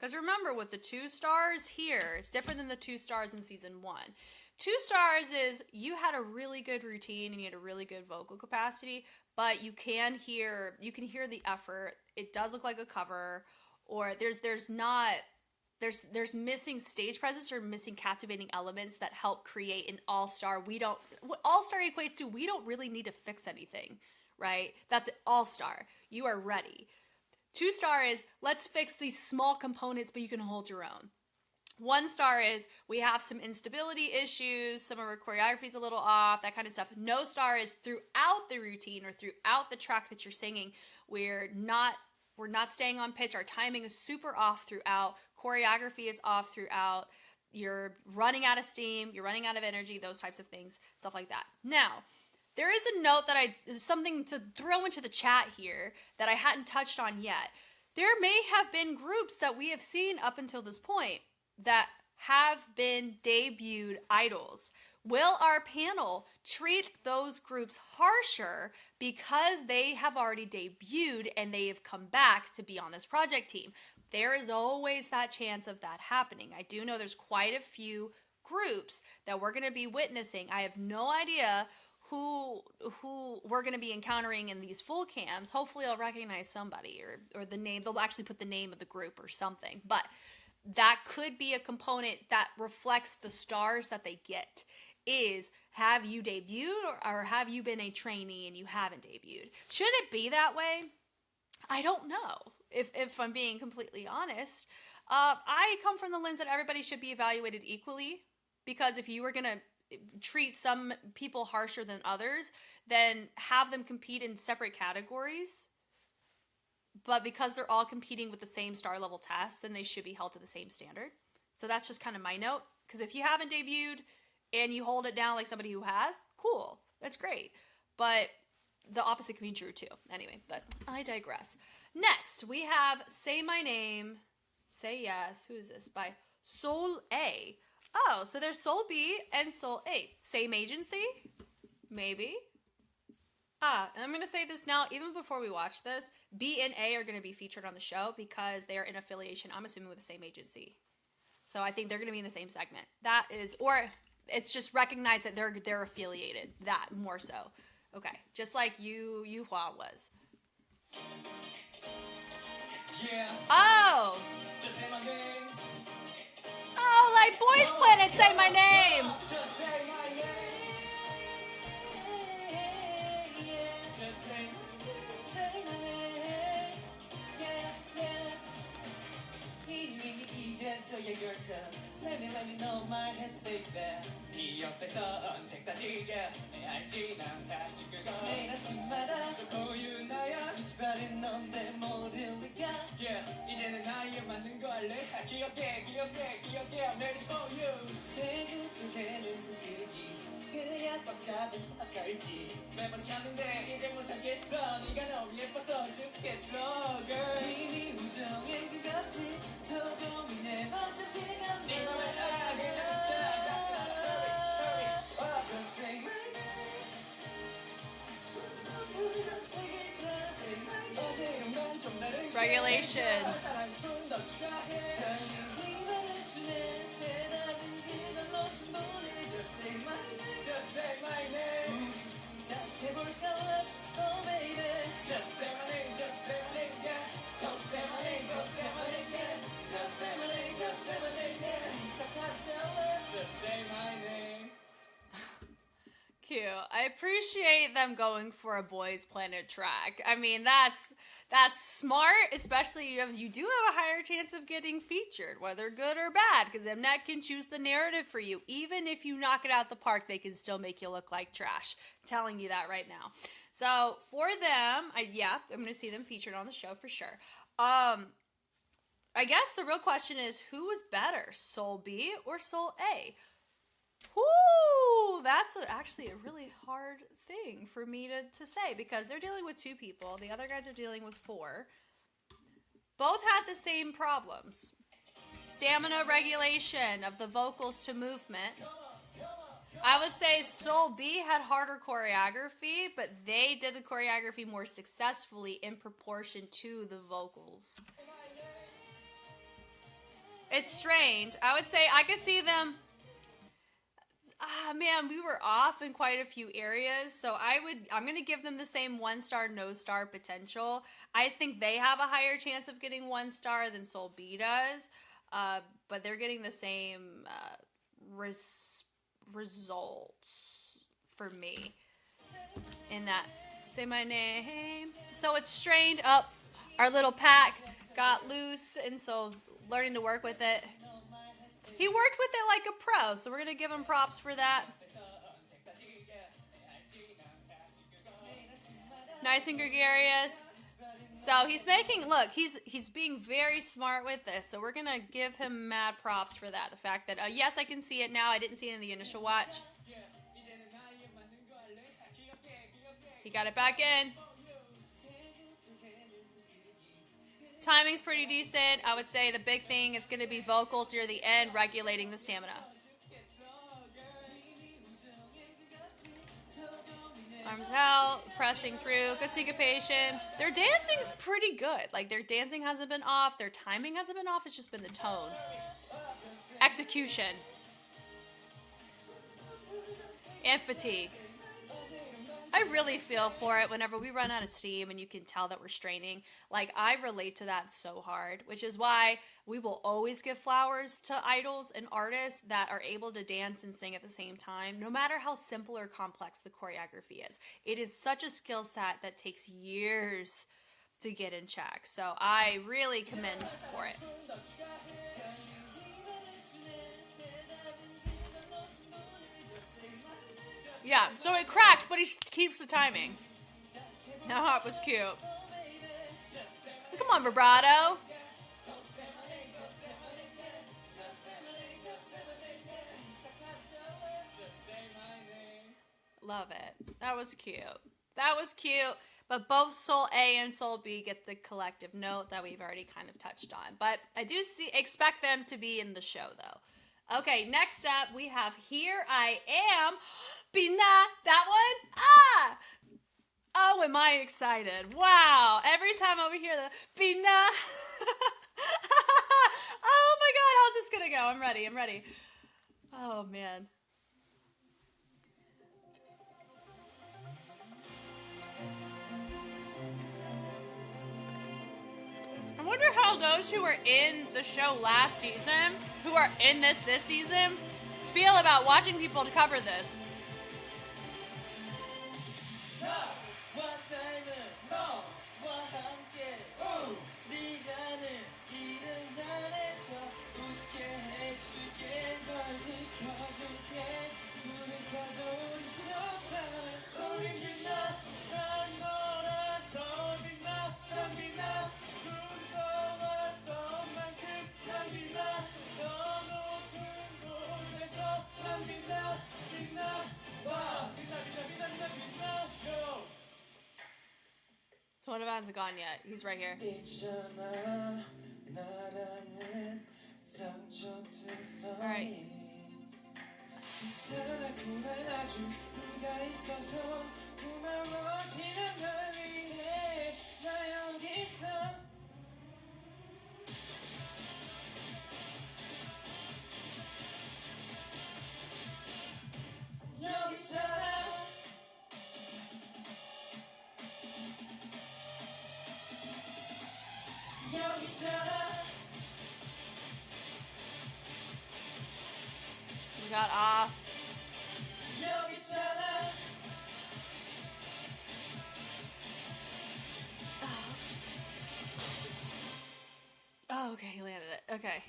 Because remember, with the 2 stars here, it's different than the 2 stars in season 1. 2 stars is you had a really good routine and you had a really good vocal capacity, but you can hear the effort. It does look like a cover, or there's missing stage presence or missing captivating elements that help create an all-star. What all-star equates to, we don't really need to fix anything, right? That's all-star. You are ready. 2 star is, let's fix these small components, but you can hold your own. 1 star is, we have some instability issues, some of our choreography is a little off, that kind of stuff. No star is throughout the routine or throughout the track that you're singing, we're not staying on pitch, our timing is super off throughout, choreography is off throughout, you're running out of steam, you're running out of energy, those types of things, stuff like that. Now, there is a note something to throw into the chat here that I hadn't touched on yet. There may have been groups that we have seen up until this point that have been debuted idols. Will our panel treat those groups harsher because they have already debuted and they have come back to be on this project team? There is always that chance of that happening. I do know there's quite a few groups that we're going to be witnessing. I have no idea who we're going to be encountering in these full cams. Hopefully I'll recognize somebody or the name. They'll actually put the name of the group or something. But that could be a component that reflects the stars that they get. Is, have you debuted or have you been a trainee and you haven't debuted? Should it be that way? I don't know, if I'm being completely honest. I come from the lens that everybody should be evaluated equally, because if you were going to treat some people harsher than others, then have them compete in separate categories. But because they're all competing with the same star level test, then they should be held to the same standard. So that's just kind of my note. Because if you haven't debuted and you hold it down like somebody who has, cool. That's great. But the opposite can be true too. Anyway, but I digress. Next, we have Say My Name, Say Yes. Who is this? By Seoul A. Oh, so there's Seoul B and Seoul A. Same agency? Maybe. And I'm going to say this now, even before we watch this, B and A are going to be featured on the show because they are in affiliation, I'm assuming, with the same agency. So I think they're going to be in the same segment. That is, or it's just recognized that they're affiliated. That, more so. Okay, just like Yuhua was. Yeah. Oh! Just say my name. Oh, like Boys Planet, Say My Name! Just say my name. Just say my name. Yeah, yeah. 이름이 이제서야 your turn. Let me know 말해줘 baby. 네 옆에서 언제까지야 내 알지 난 사실 그거 매일 아침마다 저 고유 나야 미치발인 넌내 모를 리가 Yeah 이제는 나에 맞는 거 할래 귀엽게 I'm ready for you 새벽 새는 손길이 그냥 꽉 잡은 아까울지 매번 찾는데 이제 못 참겠어 네가 너무 예뻐서 죽겠어 girl 이미 우정엔 그같이 더 고민해 맞아 시간 네 맘에 그냥 Just say my name. Regulation. Just say my name. Oh baby. Just say my name. Just say my name. Yeah. Don't say my name. Don't say my name. Yeah. Just say my name. Just say my name. Yeah. Just say my name. Cute. I appreciate them going for a Boys Planet track. I mean, that's smart, especially you do have a higher chance of getting featured, whether good or bad, because Mnet can choose the narrative for you. Even if you knock it out the park, they can still make you look like trash. I'm telling you that right now. So for them, I'm going to see them featured on the show for sure. I guess the real question is, who was better, Seoul B or Seoul A? Whoo! That's actually a really hard thing for me to say because they're dealing with 2 people. The other guys are dealing with 4. Both had the same problems. Stamina regulation of the vocals to movement. I would say Seoul B had harder choreography, but they did the choreography more successfully in proportion to the vocals. It's strange. I would say I could see them... man, we were off in quite a few areas, so I'm going to give them the same 1-star, no-star potential. I think they have a higher chance of getting 1 star than Seoul B does, but they're getting the same results for me in that. Say my name. So it's strained up. Our little pack got loose, and so learning to work with it. He worked with it like a pro, so we're going to give him props for that. Nice and gregarious. So he's making, look, he's being very smart with this, so we're going to give him mad props for that. The fact that, yes, I can see it now. I didn't see it in the initial watch. He got it back in. Timing's pretty decent. I would say the big thing is going to be vocals near the end, regulating the stamina. Arms out, pressing through, good syncopation. Their dancing's pretty good. Like, their dancing hasn't been off, their timing hasn't been off, it's just been the tone. Execution. And fatigue. I really feel for it whenever we run out of steam and you can tell that we're straining. Like, I relate to that so hard, which is why we will always give flowers to idols and artists that are able to dance and sing at the same time, no matter how simple or complex the choreography is. It is such a skill set that takes years to get in check. So I really commend for it. Yeah, so it cracks, but he keeps the timing. Now it was cute. Come on, vibrato. love it. That was cute. That was cute. But both Seoul A and Seoul B get the collective note that we've already kind of touched on. But I do expect them to be in the show, though. Okay, next up, we have Here I Am. Bina, that one? Ah! Oh, am I excited. Wow. Every time over here, the Bina. Oh my god, how's this gonna go? I'm ready. Oh, man. I wonder how those who were in the show last season, who are in this season, feel about watching people cover this. So one of us hasn't gone yet. He's right here. All right. We got off. Oh, okay, he landed it. Okay.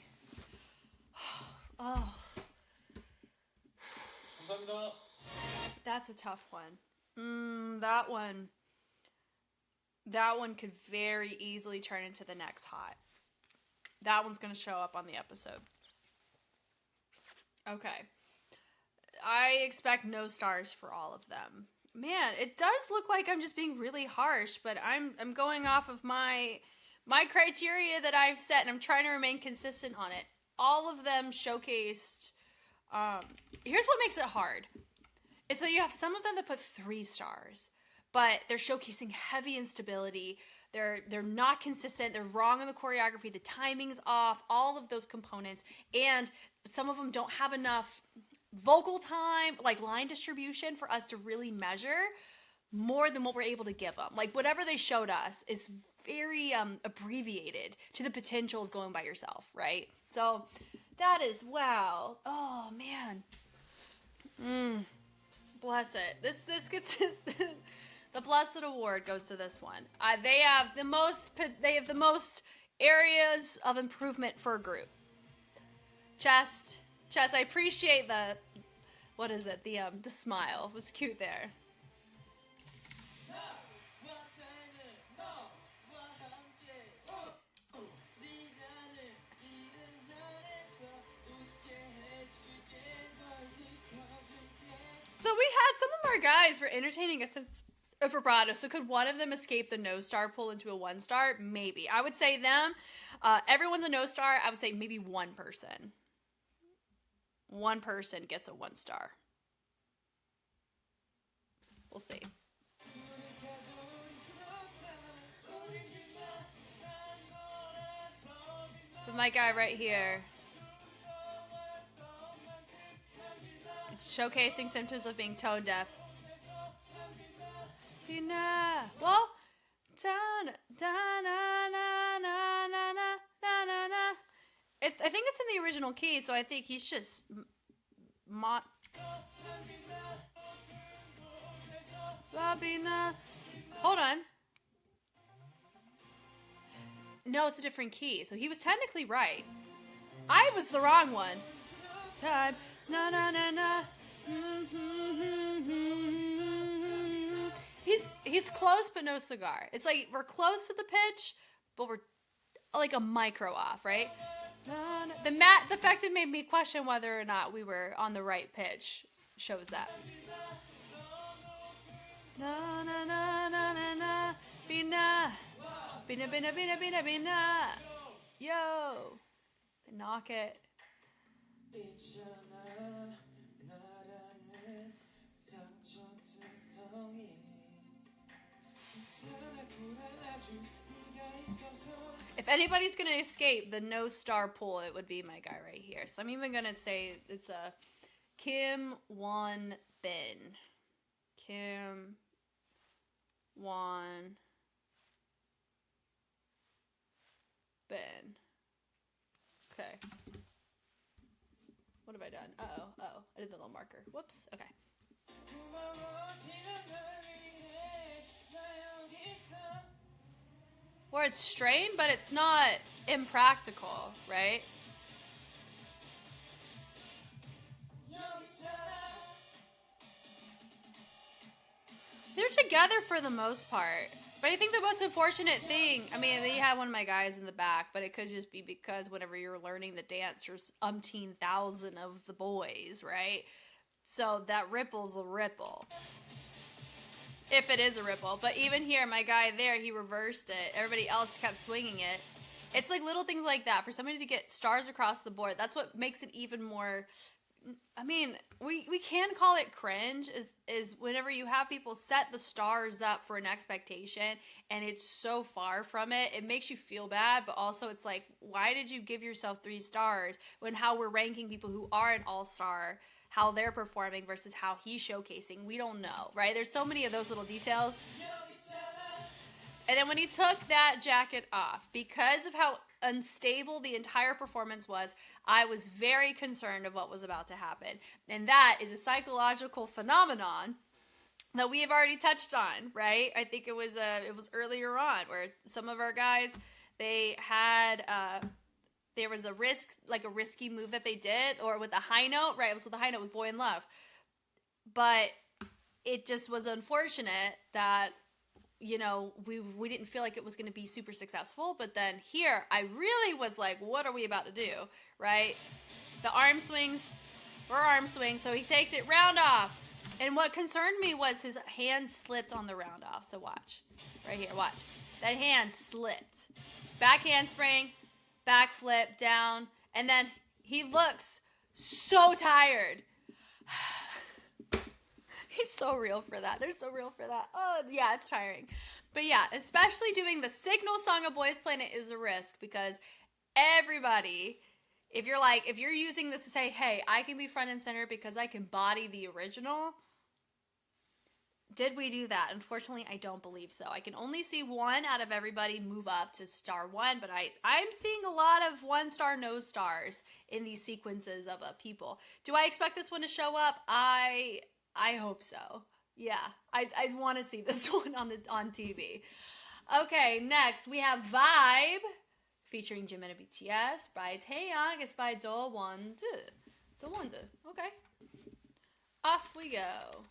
Oh. That's a tough one. That one could very easily turn into the next hot. That one's going to show up on the episode. Okay. I expect no stars for all of them. Man, it does look like I'm just being really harsh, but I'm going off of my criteria that I've set, and I'm trying to remain consistent on it. All of them showcased. Here's what makes it hard. It's so you have some of them that put 3 stars, but they're showcasing heavy instability. They're not consistent. They're wrong on the choreography. The timing's off. All of those components, and some of them don't have enough vocal time, like line distribution, for us to really measure more than what we're able to give them. Like whatever they showed us is very abbreviated to the potential of going by yourself, right? So that is, wow. Oh man. Bless it. This gets the Blessed Award goes to this one. They have the most areas of improvement for a group. Chest, I appreciate the, what is it? The smile was cute there. So we had some of our guys were entertaining us of vibrato. So could one of them escape the no star pull into a 1 star? Maybe. I would say them. Everyone's a no star. I would say maybe one person. One person gets a 1 star. We'll see. But my guy right here. It's showcasing symptoms of being tone deaf. Well, I think it's in the original key, so I think he's just Hold on. No, it's a different key, so he was technically right. I was the wrong one. Time. Na na na na. He's close, but no cigar. It's like we're close to the pitch, but we're like a micro off, right? The mat defective made me question whether or not we were on the right pitch. Shows that. Na na na na na na. Bina. Bina bina bina bina bina. Yo. They knock it. 있잖아 나라는 상처투성이 괜찮아 고난아주 네가 있어서 If anybody's gonna escape the no star pool, it would be my guy right here. So I'm even gonna say it's a Kim Won Bin. Kim Won Bin. Okay. What have I done? Oh, I did the little marker. Whoops. Okay. 고마워지는 날 위해 나 여기 있어 Where it's strained, but it's not impractical, right? 여기 있잖아 They're together for the most part. But I think the most unfortunate thing, I mean, they had one of my guys in the back, but it could just be because whenever you're learning the dance, there's umpteen thousand of the boys, right? So that ripple's a ripple. If it is a ripple. But even here, my guy there, he reversed it. Everybody else kept swinging it. It's like little things like that. For somebody to get stars across the board, that's what makes it even more... I mean, we can call it cringe, is whenever you have people set the stars up for an expectation and it's so far from it, it makes you feel bad, but also it's like, why did you give yourself 3 stars when how we're ranking people who are an all-star, how they're performing versus how he's showcasing? We don't know, right? There's so many of those little details. And then when he took that jacket off, because of how unstable the entire performance was, I was very concerned of what was about to happen. And that is a psychological phenomenon that we have already touched on, right? I think it was earlier on where some of our guys, they had there was a risky move that they did, or with a high note, right? It was with a high note with Boy in Love. But it just was unfortunate that, you know, we didn't feel like it was going to be super successful. But then here, I really was like, what are we about to do, right? The arm swings were arm swings, so he takes it round off. And what concerned me was his hand slipped on the round off. So watch. Right here, watch. That hand slipped. Back handspring, back flip, down. And then he looks so tired. He's so real for that. They're so real for that. Oh, yeah, it's tiring. But yeah, especially doing the Signal Song of Boys Planet is a risk because everybody, if you're using this to say, hey, I can be front and center because I can body the original, did we do that? Unfortunately, I don't believe so. I can only see one out of everybody move up to star 1, but I'm seeing a lot of 1-star, no stars in these sequences of people. Do I expect this one to show up? I hope so. Yeah, I want to see this one on TV. Okay, next we have Vibe featuring Jimin and BTS by Taeyang. It's by Do Won-do. Do Won-do. Okay. Off we go.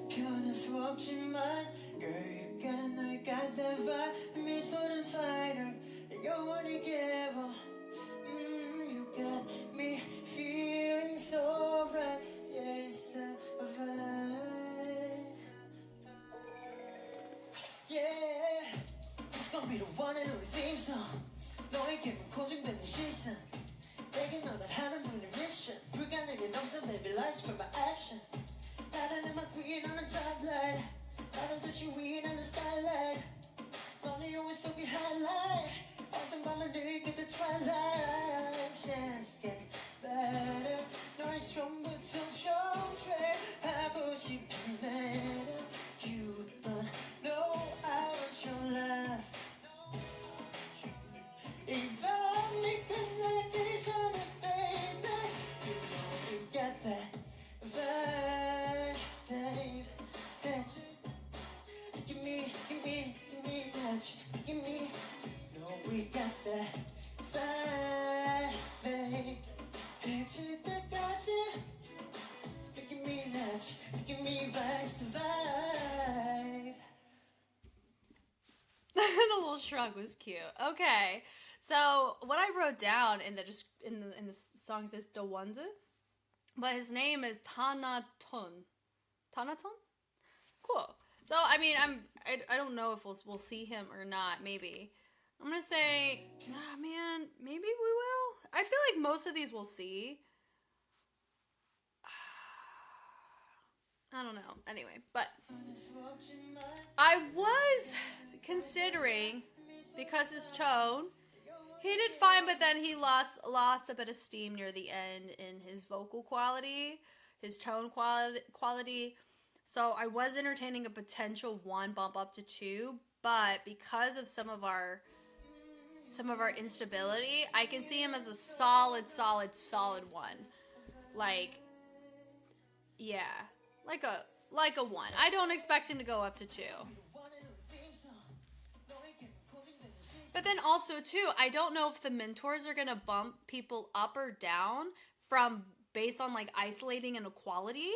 변할 수 없지만 Girl you got 널 got that vibe 미소는 fighter 영원히 give You got me feeling so right Yeah it's a vibe Yeah It's gonna be the one and only theme song 너에게만 고정되는 시선 내게 너를 하는 분의 mission 불가능한 없어 baby lights for my action 나는 막 queen on the top line 나는 듯이 win on the skyline 너는 영화 속의 highlight 어떤 밤은 늘 끝에 twilight Chance gets better 널 처음부터 정죄하고 싶은 matter You don't know how much you love 이 밤이 끝나기 전에 baby You know you got that vibe babe Give me much Give me No we got that vibe babe 해질 때까지 Give me much Give me vibes to vibe The little shrug was cute. Okay, so what I wrote down in the song says Do Won-do. But his name is Thanatorn. Thanatorn? Cool. So, I mean, I don't know if we'll see him or not, maybe. I'm gonna say, man, maybe we will. I feel like most of these we'll see. I don't know. Anyway, but I was considering, because his tone, he did fine, but then he lost a bit of steam near the end in his vocal quality, his tone quality. So I was entertaining a potential 1 bump up to 2, but because of some of our instability, I can see him as a solid 1. Like, yeah, like a 1. I don't expect him to go up to 2. But then also too, I don't know if the mentors are gonna bump people up or down from based on like isolating inequality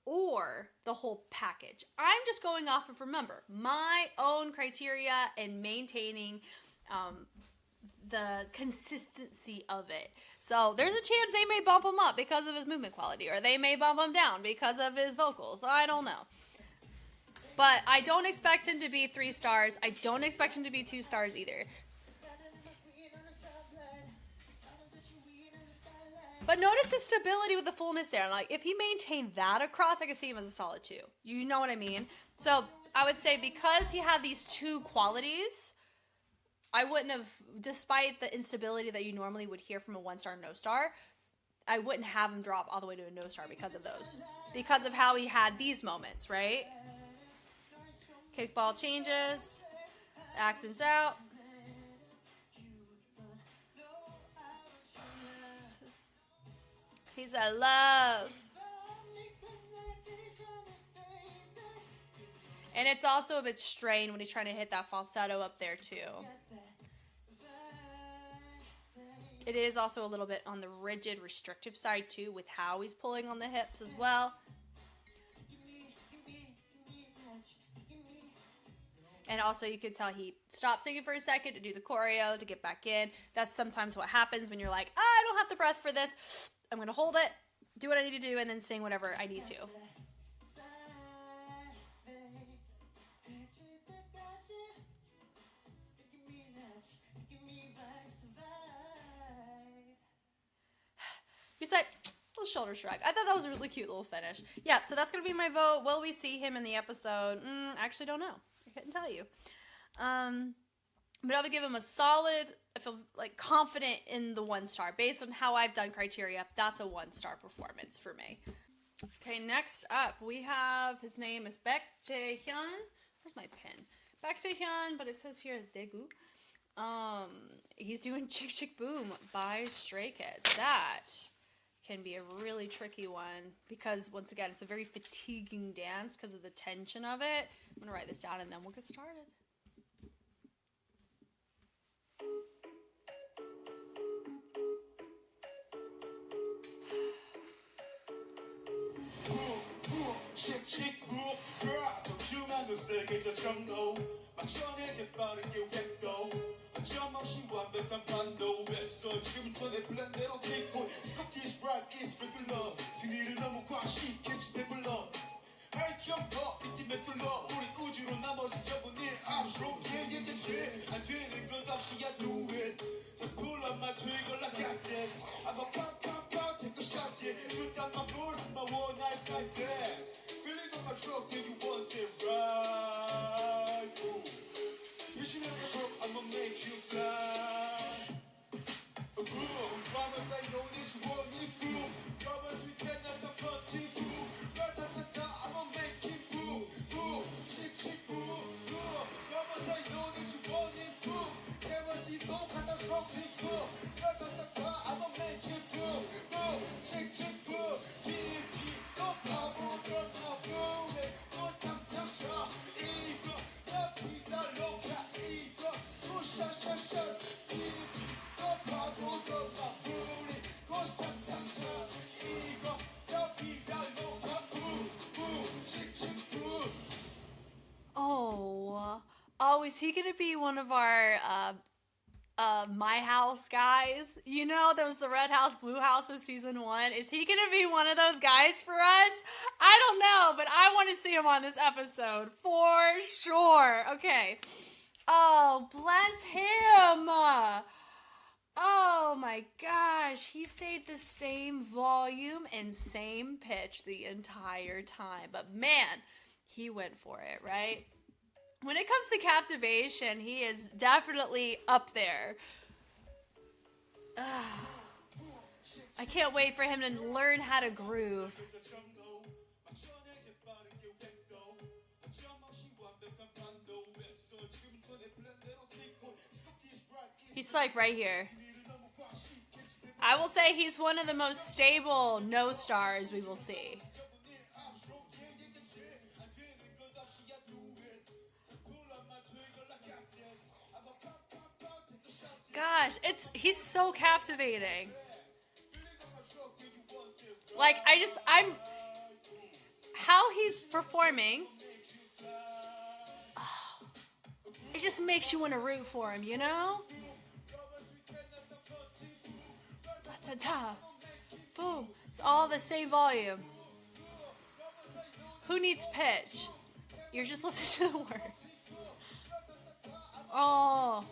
or the whole package. I'm just going off of, remember, my own criteria and maintaining the consistency of it. So there's a chance they may bump him up because of his movement quality, or they may bump him down because of his vocals. So I don't know. But I don't expect him to be 3 stars. I don't expect him to be 2 stars either. But notice the stability with the fullness there. Like, if he maintained that across, I could see him as a solid 2. You know what I mean? So I would say because he had these 2 qualities, I wouldn't have, despite the instability that you normally would hear from a 1-star, no star, I wouldn't have him drop all the way to a no star because of those. Because of how he had these moments, right? Kickball changes, accents out. He's a love. And it's also a bit strained when he's trying to hit that falsetto up there too. It is also a little bit on the rigid, restrictive side too, with how he's pulling on the hips as well. And also you could tell he stopped singing for a second to do the choreo, to get back in. That's sometimes what happens when you're like, I don't have the breath for this. I'm going to hold it, do what I need to do, and then sing whatever I need to. He's like, little shoulder shrug. I thought that was a really cute little finish. Yeah, so that's going to be my vote. Will we see him in the episode? I actually don't know. I couldn't tell you. But I would give him a solid, I feel like confident in the 1-star. Based on how I've done criteria, that's a 1-star performance for me. Okay, next up, we have, his name is Baek Jae-hyun. Where's my pen? Baek Jae-hyun, but it says here Daegu. He's doing Chick Chick Boom by Stray Kids. That can be a really tricky one because, once again, it's a very fatiguing dance because of the tension of it. I'm going to write this down and then we'll get started. Oh, is he gonna be one of our My House guys. You know, there was the Red House, Blue House of season 1. Is he gonna be one of those guys for us? I don't know, but I want to see him on this episode for sure. Okay. Oh, bless him. Oh my gosh, he stayed the same volume and same pitch the entire time. But man, he went for it, right? When it comes to captivation, he is definitely up there. I can't wait for him to learn how to groove. He's like right here. I will say he's one of the most stable no stars we will see. Gosh, he's so captivating. Like, how he's performing, it just makes you want to root for him, you know? Ta-ta. Boom. It's all the same volume. Who needs pitch? You're just listening to the words. Oh.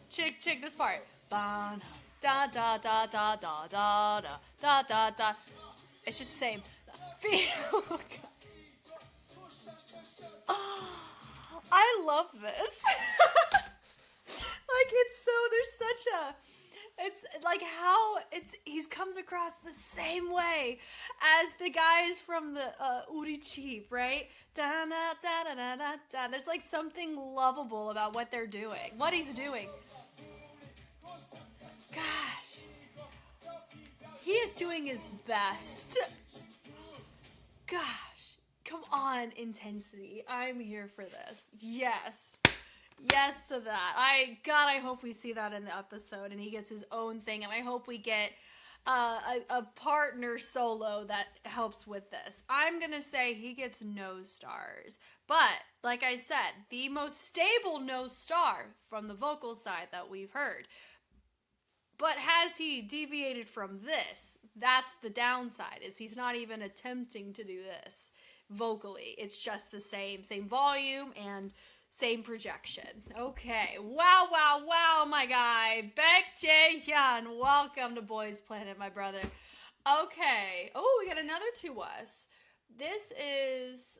Chick, this part. Da da da da da da da da da da. It's just the same. Oh, I love this. Like, it's like how he comes across the same way as the guys from the Uri Cheap, right? Da da da da da da da. There's like something lovable about what they're doing, what he's doing. Gosh, he is doing his best. Gosh, come on, intensity. I'm here for this. Yes to that. I hope we see that in the episode and he gets his own thing, and I hope we get a partner solo that helps with this. I'm gonna say he gets no stars, but like I said, the most stable no star from the vocal side that we've heard. But has he deviated from this? That's the downside, is he's not even attempting to do this vocally. It's just the same volume and same projection. Okay. Wow, my guy. Baek Jae-hyun. Welcome to Boys Planet, my brother. Okay. Oh, we got another to us. This is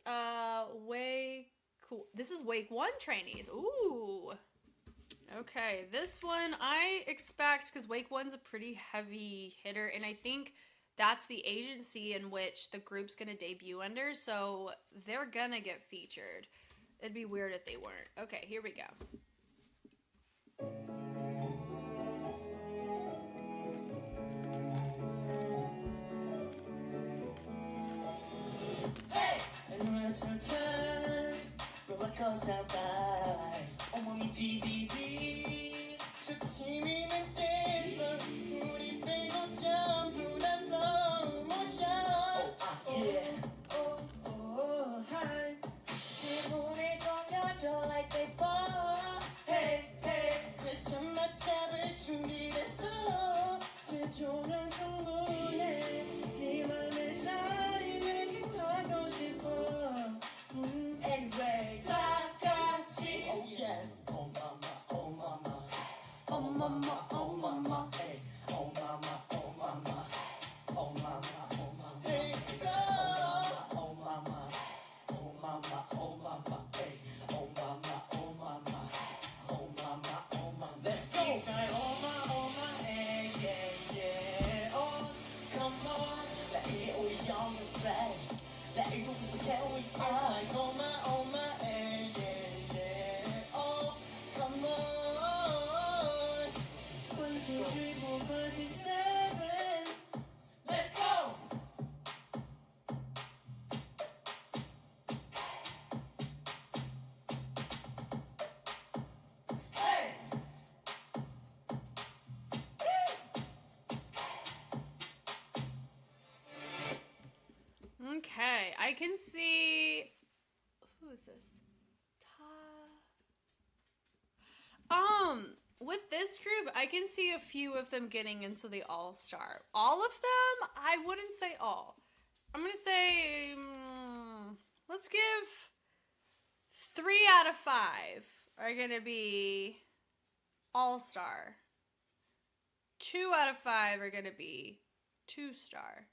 This is Wakeone trainees. Ooh. Okay, this one I expect, because Wakeone's a pretty heavy hitter, and I think that's the agency in which the group's gonna debut under, so they're gonna get featured. It'd be weird if they weren't. Okay, here we go. Hey! Anyway, oh yes, oh mama, oh mama, oh mama, oh mama, hey, oh mama, oh mama, oh mama, oh mama, hey, oh mama, oh mama, oh mama, hey, oh mama, oh mama, oh mama, oh mama. Let's go. Oh my, hey, yeah, oh, come on, let it all young and fresh. Let it go to the carry on. Oh my, yeah, oh, come on. 1, 2, 3, 4, 5, 6, 7. Let's go. Hey. Okay, I can see. Who is this? with this group, I can see a few of them getting into the all-star. All of them, I wouldn't say all. I'm gonna say, let's give 3 out of 5 are gonna be all-star. 2 out of 5 are gonna be 2-star.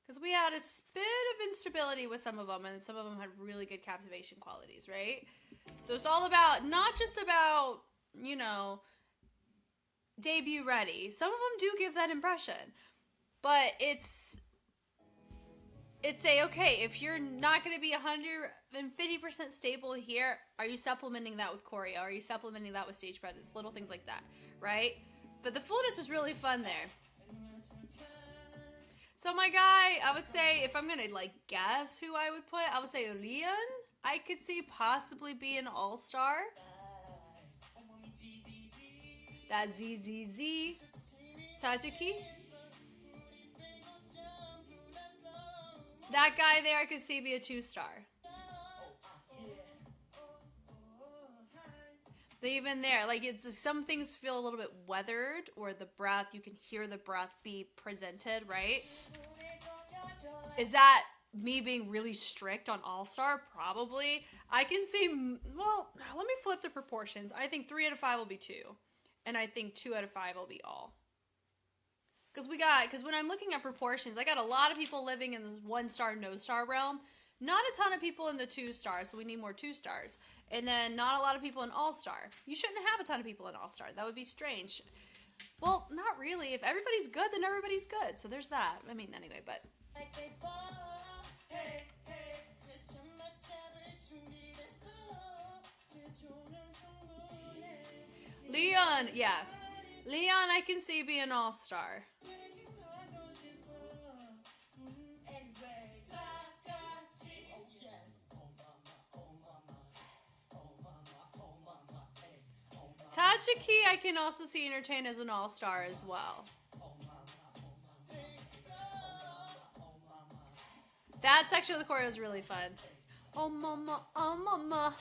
Because we had a bit of instability with some of them, and some of them had really good captivation qualities, right? So it's all about, not just about, you know, debut ready. Some of them do give that impression. But it's okay, if you're not going to be 150% stable here, are you supplementing that with choreo? Are you supplementing that with stage presence? Little things like that, right? But the fullness was really fun there. So my guy, I would say, if I'm gonna like guess who I would put, I would say Rian. I could see possibly be an all-star. That ZZZ. Tajuki. That guy there, I could see be a 2-star. But even there, like, it's just, some things feel a little bit weathered, or the breath, you can hear the breath be presented, right? Is that me being really strict on all-star? Probably. I can see, well, let me flip the proportions. I think 3 out of 5 will be 2. And I think 2 out of 5 will be all. Because when I'm looking at proportions, I got a lot of people living in this 1-star, no-star realm. Not a ton of people in the 2-star, so we need more 2-stars. And then not a lot of people in all-star. You shouldn't have a ton of people in all-star. That would be strange. Well, not really. If everybody's good, then everybody's good. So there's that. I mean, anyway, but... Leon, yeah. Leon, I can see being all-star. Tajuki, I can also see entertain as an all-star as well. That section of the choreo is really fun. Oh mama, oh mama.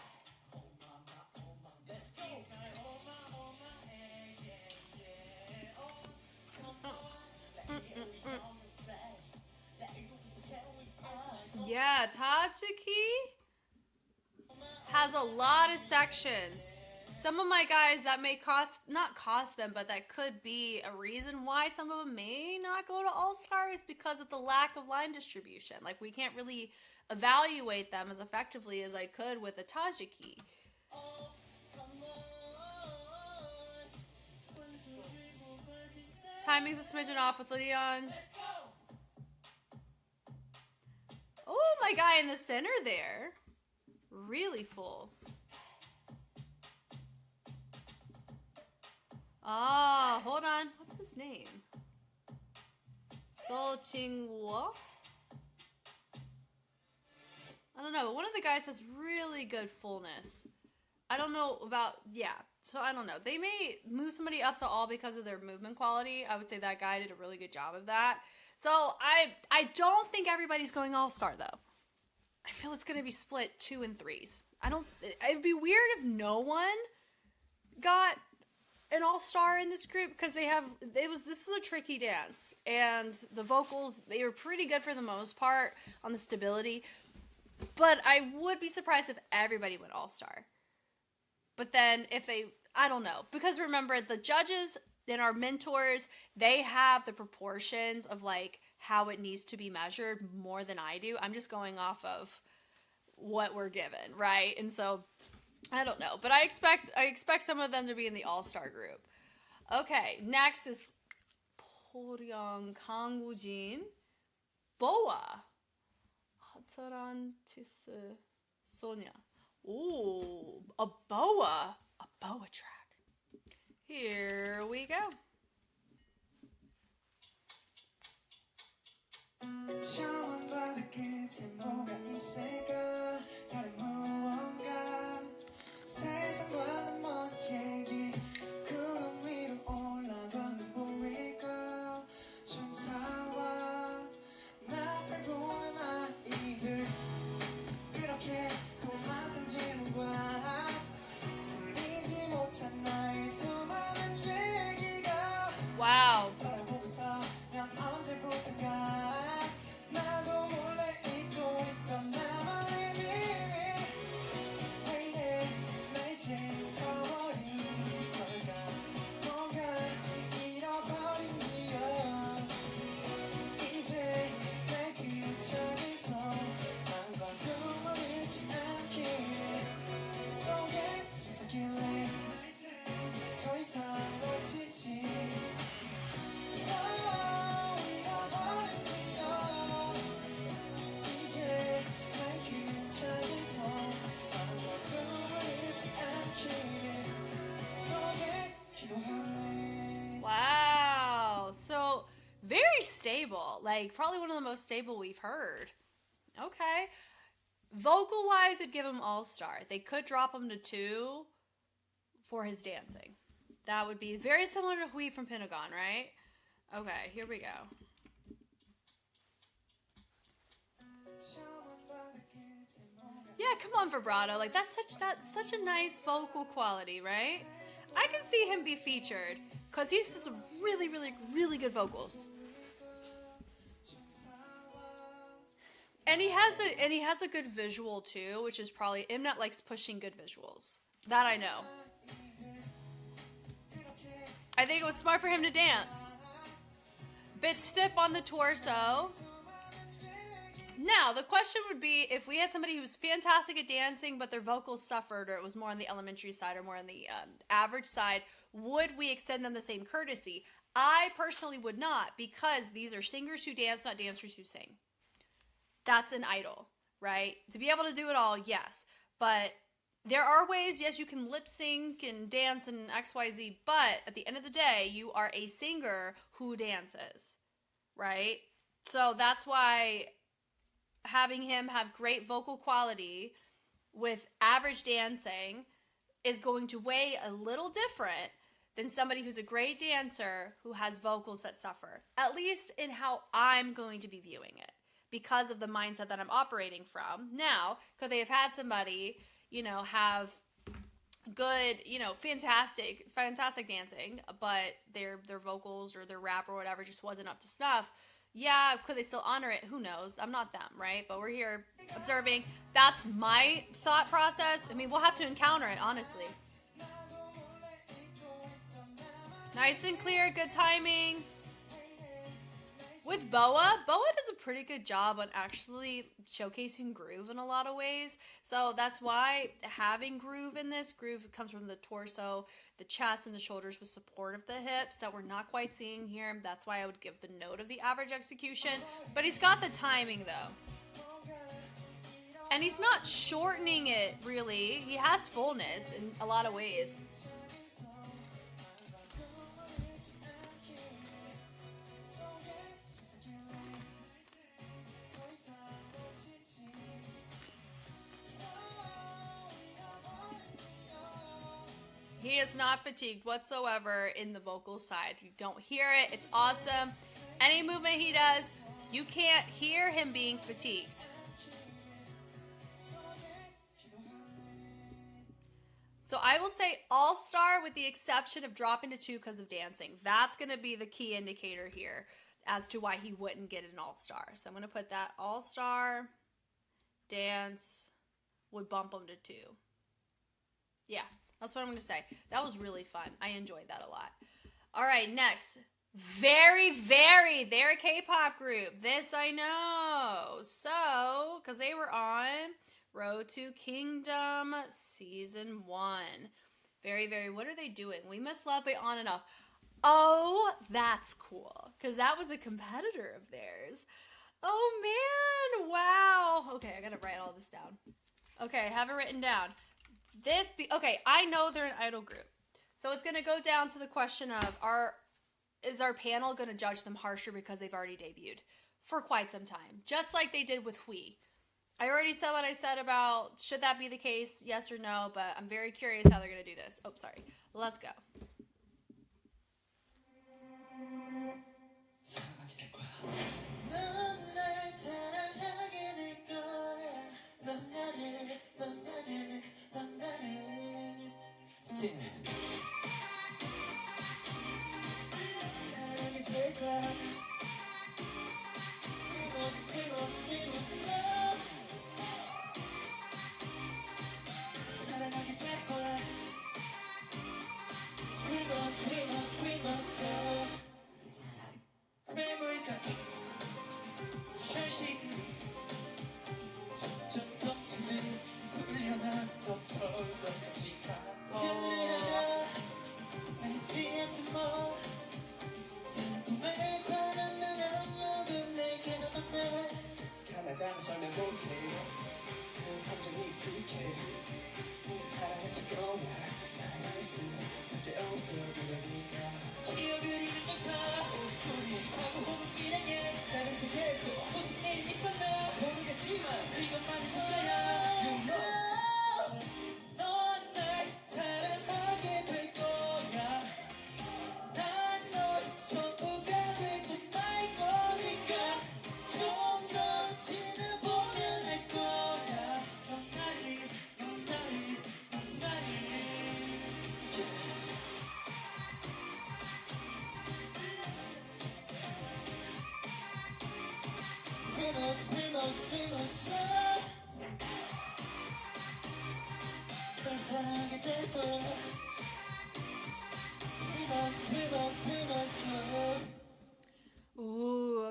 Yeah, Tajuki has a lot of sections. Some of my guys, that may not cost them, but that could be a reason why some of them may not go to All-Star, is because of the lack of line distribution. Like, we can't really evaluate them as effectively as I could with a Tajuki. Timing's a smidgen off with Leon. Oh, my guy in the center there. Really full. Ah, hold on. What's his name? So Ching-wo? I don't know, but one of the guys has really good fullness. I don't know about, yeah, so I don't know. They may move somebody up to all because of their movement quality. I would say that guy did a really good job of that. So I don't think everybody's going all-star, though. I feel it's going to be split 2 and 3s. It'd be weird if no one got an all-star in this group, because this is a tricky dance, and the vocals, they were pretty good for the most part on the stability, but I would be surprised if everybody went all-star. But then I don't know, because remember, the judges and our mentors, they have the proportions of like how it needs to be measured more than I do. I'm just going off of what we're given, right? And so I don't know, but I expect some of them to be in the all-star group. Okay, next is Poryang Kang Woojin, Boa, ATALANTIS, Sonia. Ooh, a boa track. Here we go. stable. Like, probably one of the most stable we've heard. Okay. Vocal-wise, I'd give him all-star. They could drop him to 2 for his dancing. That would be very similar to Hui from Pentagon, right? Okay, here we go. Yeah, come on, vibrato. Like, that's such a nice vocal quality, right? I can see him be featured because he's just really, really, really good vocals. And he has a good visual too, which is probably Mnet likes pushing good visuals. That I know. I think it was smart for him to dance. Bit stiff on the torso. Now, the question would be if we had somebody who's fantastic at dancing, but their vocals suffered, or it was more on the elementary side or more on the average side, would we extend them the same courtesy? I personally would not, because these are singers who dance, not dancers who sing. That's an idol, right? To be able to do it all, yes. But there are ways, yes, you can lip sync and dance and XYZ, but at the end of the day, you are a singer who dances, right? So that's why having him have great vocal quality with average dancing is going to weigh a little different than somebody who's a great dancer who has vocals that suffer, at least in how I'm going to be viewing it, because of the mindset that I'm operating from. Now, could they have had somebody, have good, fantastic dancing, but their vocals or their rap or whatever just wasn't up to snuff? Yeah, could they still honor it? Who knows? I'm not them, right? But we're here observing. That's my thought process. I mean, we'll have to encounter it, honestly. Nice and clear, good timing. With Boa does a pretty good job on actually showcasing groove in a lot of ways. So that's why having groove in this, groove comes from the torso, the chest, and the shoulders with support of the hips that we're not quite seeing here. That's why I would give the note of the average execution. But he's got the timing though. And he's not shortening it really. He has fullness in a lot of ways. He is not fatigued whatsoever in the vocal side. You don't hear it. It's awesome. Any movement he does, you can't hear him being fatigued. So I will say all-star with the exception of dropping to 2 because of dancing. That's going to be the key indicator here as to why he wouldn't get an all-star. So I'm going to put that all-star, dance, would bump him to 2. Yeah. That's what I'm going to say. That was really fun. I enjoyed that a lot. All right, next. Very, they're a K-pop group. This I know. So, because they were on Road to Kingdom Season 1. Very, what are they doing? We Must Love It On and Off. Oh, that's cool. Because that was a competitor of theirs. Oh, man. Wow. Okay, I got to write all this down. Okay, I have it written down. Okay, I know they're an idol group. So it's going to go down to the question of, is our panel going to judge them harsher because they've already debuted for quite some time? Just like they did with Hui. I already said what I said about, should that be the case, yes or no, but I'm very curious how they're going to do this. Oh, sorry. Let's go.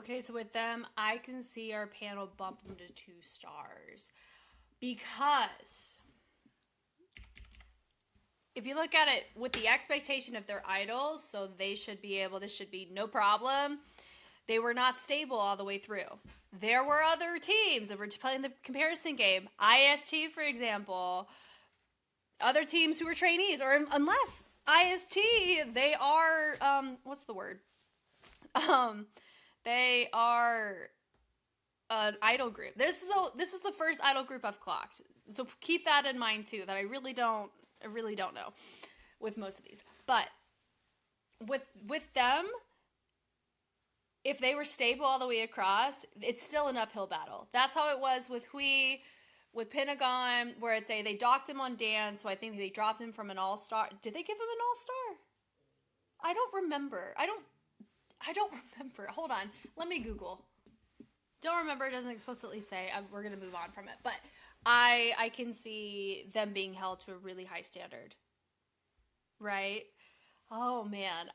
Okay, so with them, I can see our panel bump them to 2 stars. Because if you look at it with the expectation of their idols, so they should be able, this should be no problem. They were not stable all the way through. There were other teams that were playing the comparison game. IST, for example. Other teams who were trainees, or unless IST, they are, what's the word? They are an idol group. This is the first idol group I've clocked. So keep that in mind too, that I really don't know with most of these. But with them, if they were stable all the way across, it's still an uphill battle. That's how it was with Hui, with Pentagon, where it's they docked him on dance, so I think they dropped him from an all-star. Did they give him an all-star? I don't remember. I don't remember. Hold on. Let me Google. Don't remember. It doesn't explicitly say. We're going to move on from it. But I can see them being held to a really high standard. Right? Oh, man.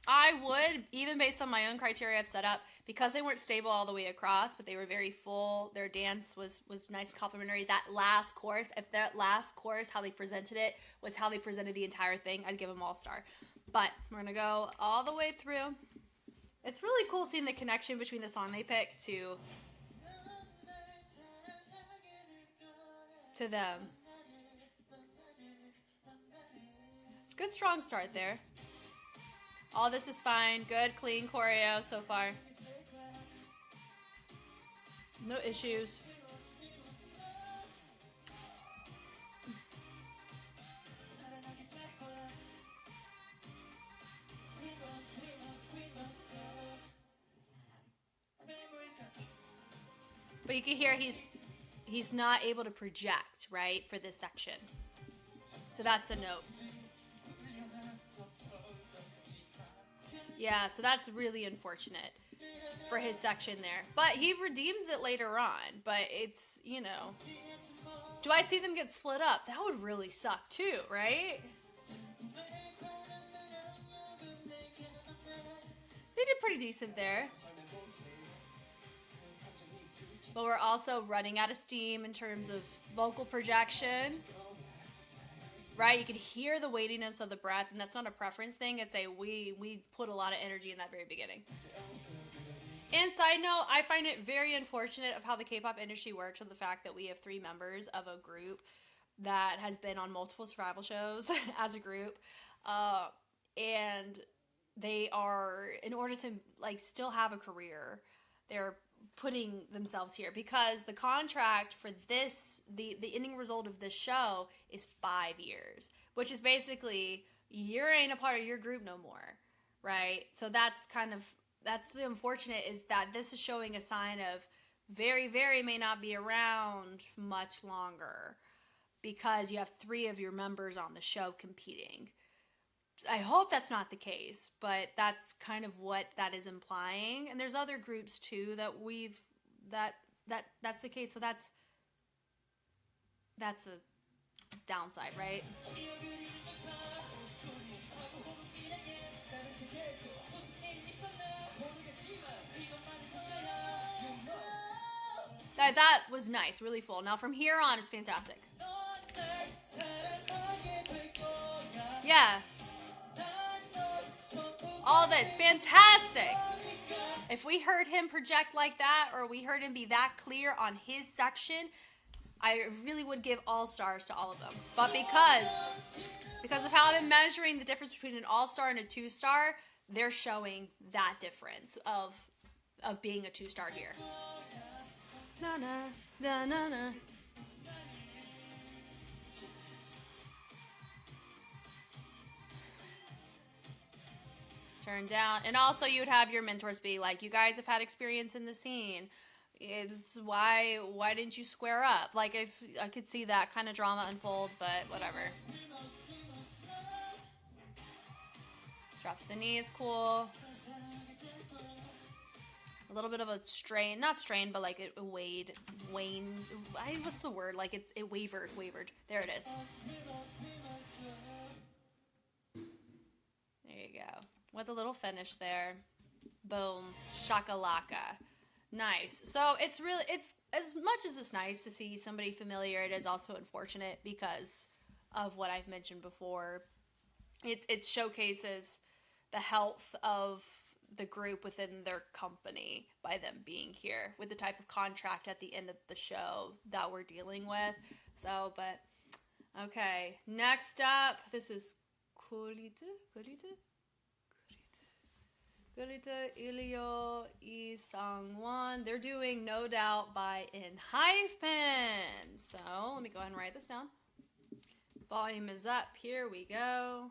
I would, even based on my own criteria I've set up, because they weren't stable all the way across, but they were very full, their dance was nice, complimentary. That last chorus, if that last chorus, how they presented it, was how they presented the entire thing, I'd give them all-star. But we're going to go all the way through. It's really cool seeing the connection between the song they picked to them. It's a good, strong start there. All this is fine. Good, clean choreo so far. No issues. But you can hear he's not able to project, right, for this section. So that's the note. Yeah, so that's really unfortunate for his section there. But he redeems it later on. But it's, you know. Do I see them get split up? That would really suck too, right? They did pretty decent there. But we're also running out of steam in terms of vocal projection. Right? You could hear the weightiness of the breath, and that's not a preference thing. It's we put a lot of energy in that very beginning. And side note, I find it very unfortunate of how the K-pop industry works with the fact that we have 3 members of a group that has been on multiple survival shows as a group. And they are, in order to still have a career, they're putting themselves here because the contract for this, the ending result of this show is 5 years, which is basically you ain't a part of your group no more, right? So that's the unfortunate, is that this is showing a sign of very, very may not be around much longer because you have 3 of your members on the show competing. I hope that's not the case, but that's kind of what that is implying. And there's other groups too that that's the case. So that's a downside, right? That was nice, really full. Now from here on is fantastic. Yeah. All this, fantastic. If we heard him project like that, or we heard him be that clear on his section, I really would give all stars to all of them. But because of how I've been measuring the difference between an all-star and a 2-star, they're showing that difference of being a 2-star here. Na na na na na. Turn down. And also you would have your mentors be like, you guys have had experience in the scene. It's why didn't you square up? Like, if I could see that kind of drama unfold, but whatever. Drops the knees, cool. A little bit of a strain, not strain, but like it waned. What's the word? Like it wavered. There it is. There you go. With a little finish there. Boom. Shakalaka. Nice. So it's really, it's as much as it's nice to see somebody familiar, it is also unfortunate because of what I've mentioned before. It showcases the health of the group within their company by them being here with the type of contract at the end of the show that we're dealing with. So, but okay. Next up, this is Kurite Ilio Isangwan. They're doing No Doubt by ENHYPEN. So let me go ahead and write this down. Volume is up. Here we go.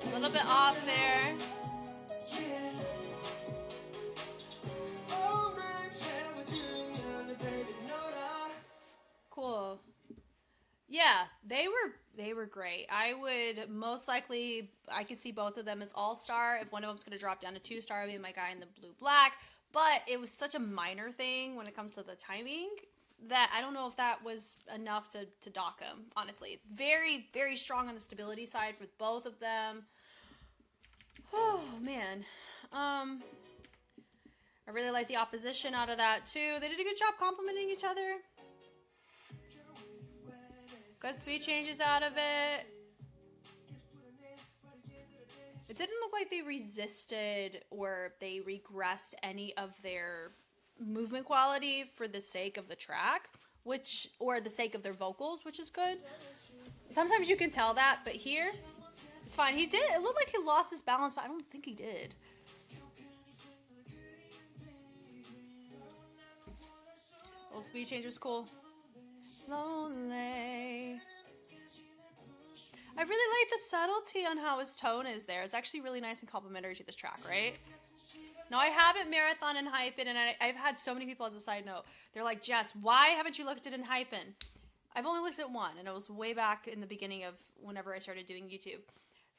A little bit off there. Cool. Yeah, they were great. I would most likely, I could see both of them as all-star. If one of them's going to drop down to 2-star, I'd be my guy in the blue-black. But it was such a minor thing when it comes to the timing that I don't know if that was enough to dock him, honestly. Very, very strong on the stability side for both of them. Oh, man. I really like the opposition out of that, too. They did a good job complimenting each other. Good speed changes out of it. It didn't look like they resisted or they regressed any of their movement quality for the sake of the track, or the sake of their vocals, which is good. Sometimes you can tell that, but here, it's fine. It looked like he lost his balance, but I don't think he did. Little speed change was cool. Lonely. I really like the subtlety on how his tone is there. It's actually really nice and complimentary to this track, right? Now, I haven't marathon ENHYPEN, and I've had so many people, as a side note, they're like, Jess, why haven't you looked at ENHYPEN? I've only looked at one, and it was way back in the beginning of whenever I started doing YouTube.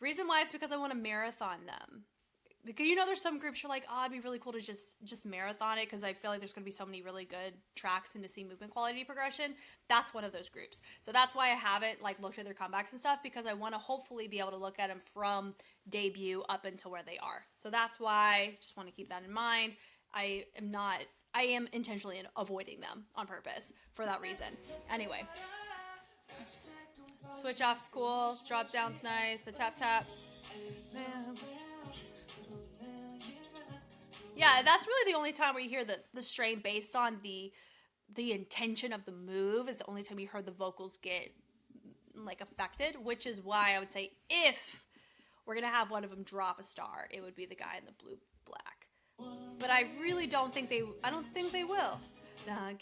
The reason why is because I want to marathon them. Because, you know, there's some groups you're like, oh, it'd be really cool to just marathon it because I feel like there's going to be so many really good tracks and to see movement quality progression. That's one of those groups. So that's why I haven't, like, looked at their comebacks and stuff, because I want to hopefully be able to look at them from debut up until where they are. So that's why, just want to keep that in mind. I am intentionally avoiding them on purpose for that reason. Anyway. Switch off's cool. Drop down's nice. The tap taps. Man. Yeah, that's really the only time where you hear the strain based on the intention of the move is the only time you heard the vocals get, like, affected, which is why I would say if we're going to have one of them drop a star, it would be the guy in the blue-black. But I really don't think they will. I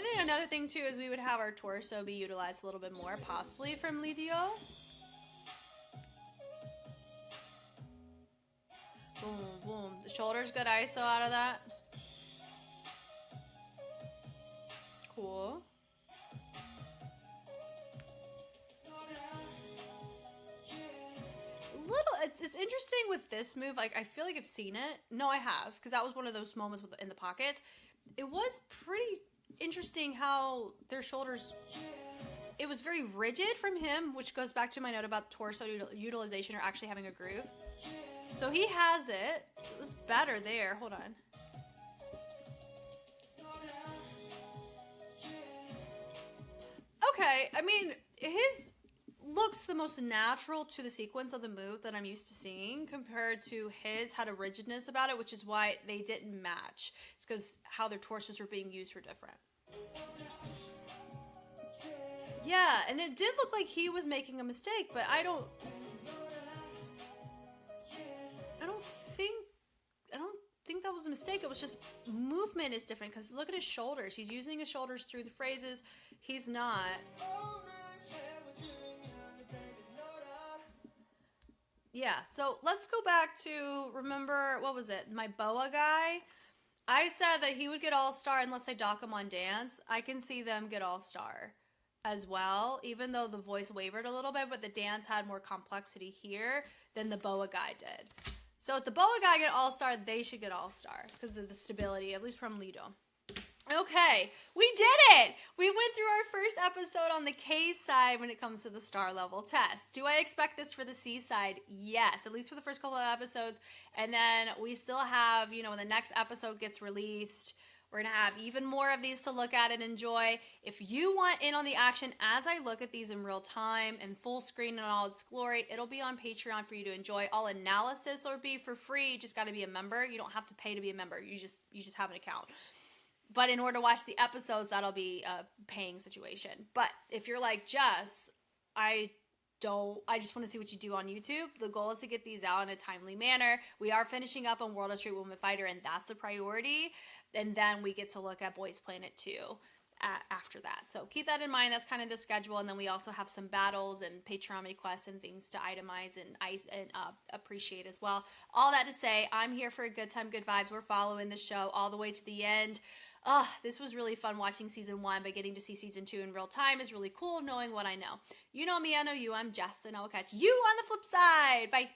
think another thing, too, is we would have our torso be utilized a little bit more, possibly from Lidio. Boom, boom. The shoulders, good ISO out of that. Cool. It's interesting with this move. Like, I feel like I've seen it. No, I have, because that was one of those moments in the pocket. It was pretty interesting how their shoulders. It was very rigid from him, which goes back to my note about torso utilization or actually having a groove. So he has it. It was better there. Hold on. Okay, I mean, his looks the most natural to the sequence of the move that I'm used to seeing compared to his had a rigidness about it, which is why they didn't match. It's because how their torsos were being used were different. Yeah, and it did look like he was making a mistake, but I don't think that was a mistake. It was just movement is different because look at his shoulders. He's using his shoulders through the phrases. He's not. Yeah, so let's go back to, remember, what was it? My boa guy? I said that he would get all-star unless I dock him on dance. I can see them get all-star as well, even though the voice wavered a little bit, but the dance had more complexity here than the boa guy did. So if the boa guy get all-star, they should get all-star because of the stability, at least from Lido. Okay, we did it! We went through our first episode on the K side when it comes to the star level test. Do I expect this for the C side? Yes, at least for the first couple of episodes. And then we still have, you know, when the next episode gets released, we're going to have even more of these to look at and enjoy. If you want in on the action as I look at these in real time and full screen in all its glory, it'll be on Patreon for you to enjoy. All analysis will be for free. You just got to be a member. You don't have to pay to be a member. You just have an account. But in order to watch the episodes, that'll be a paying situation. But if you're like, Jess, I just want to see what you do on YouTube. The goal is to get these out in a timely manner. We are finishing up on World of Street Woman Fighter, and that's the priority. And then we get to look at Boys Planet 2 after that. So keep that in mind. That's kind of the schedule. And then we also have some battles and Patreon requests and things to itemize and appreciate as well. All that to say, I'm here for a good time, good vibes. We're following the show all the way to the end. This was really fun watching season 1, but getting to see season 2 in real time is really cool, knowing what I know. You know me, I know you. I'm Jess, and I will catch you on the flip side. Bye.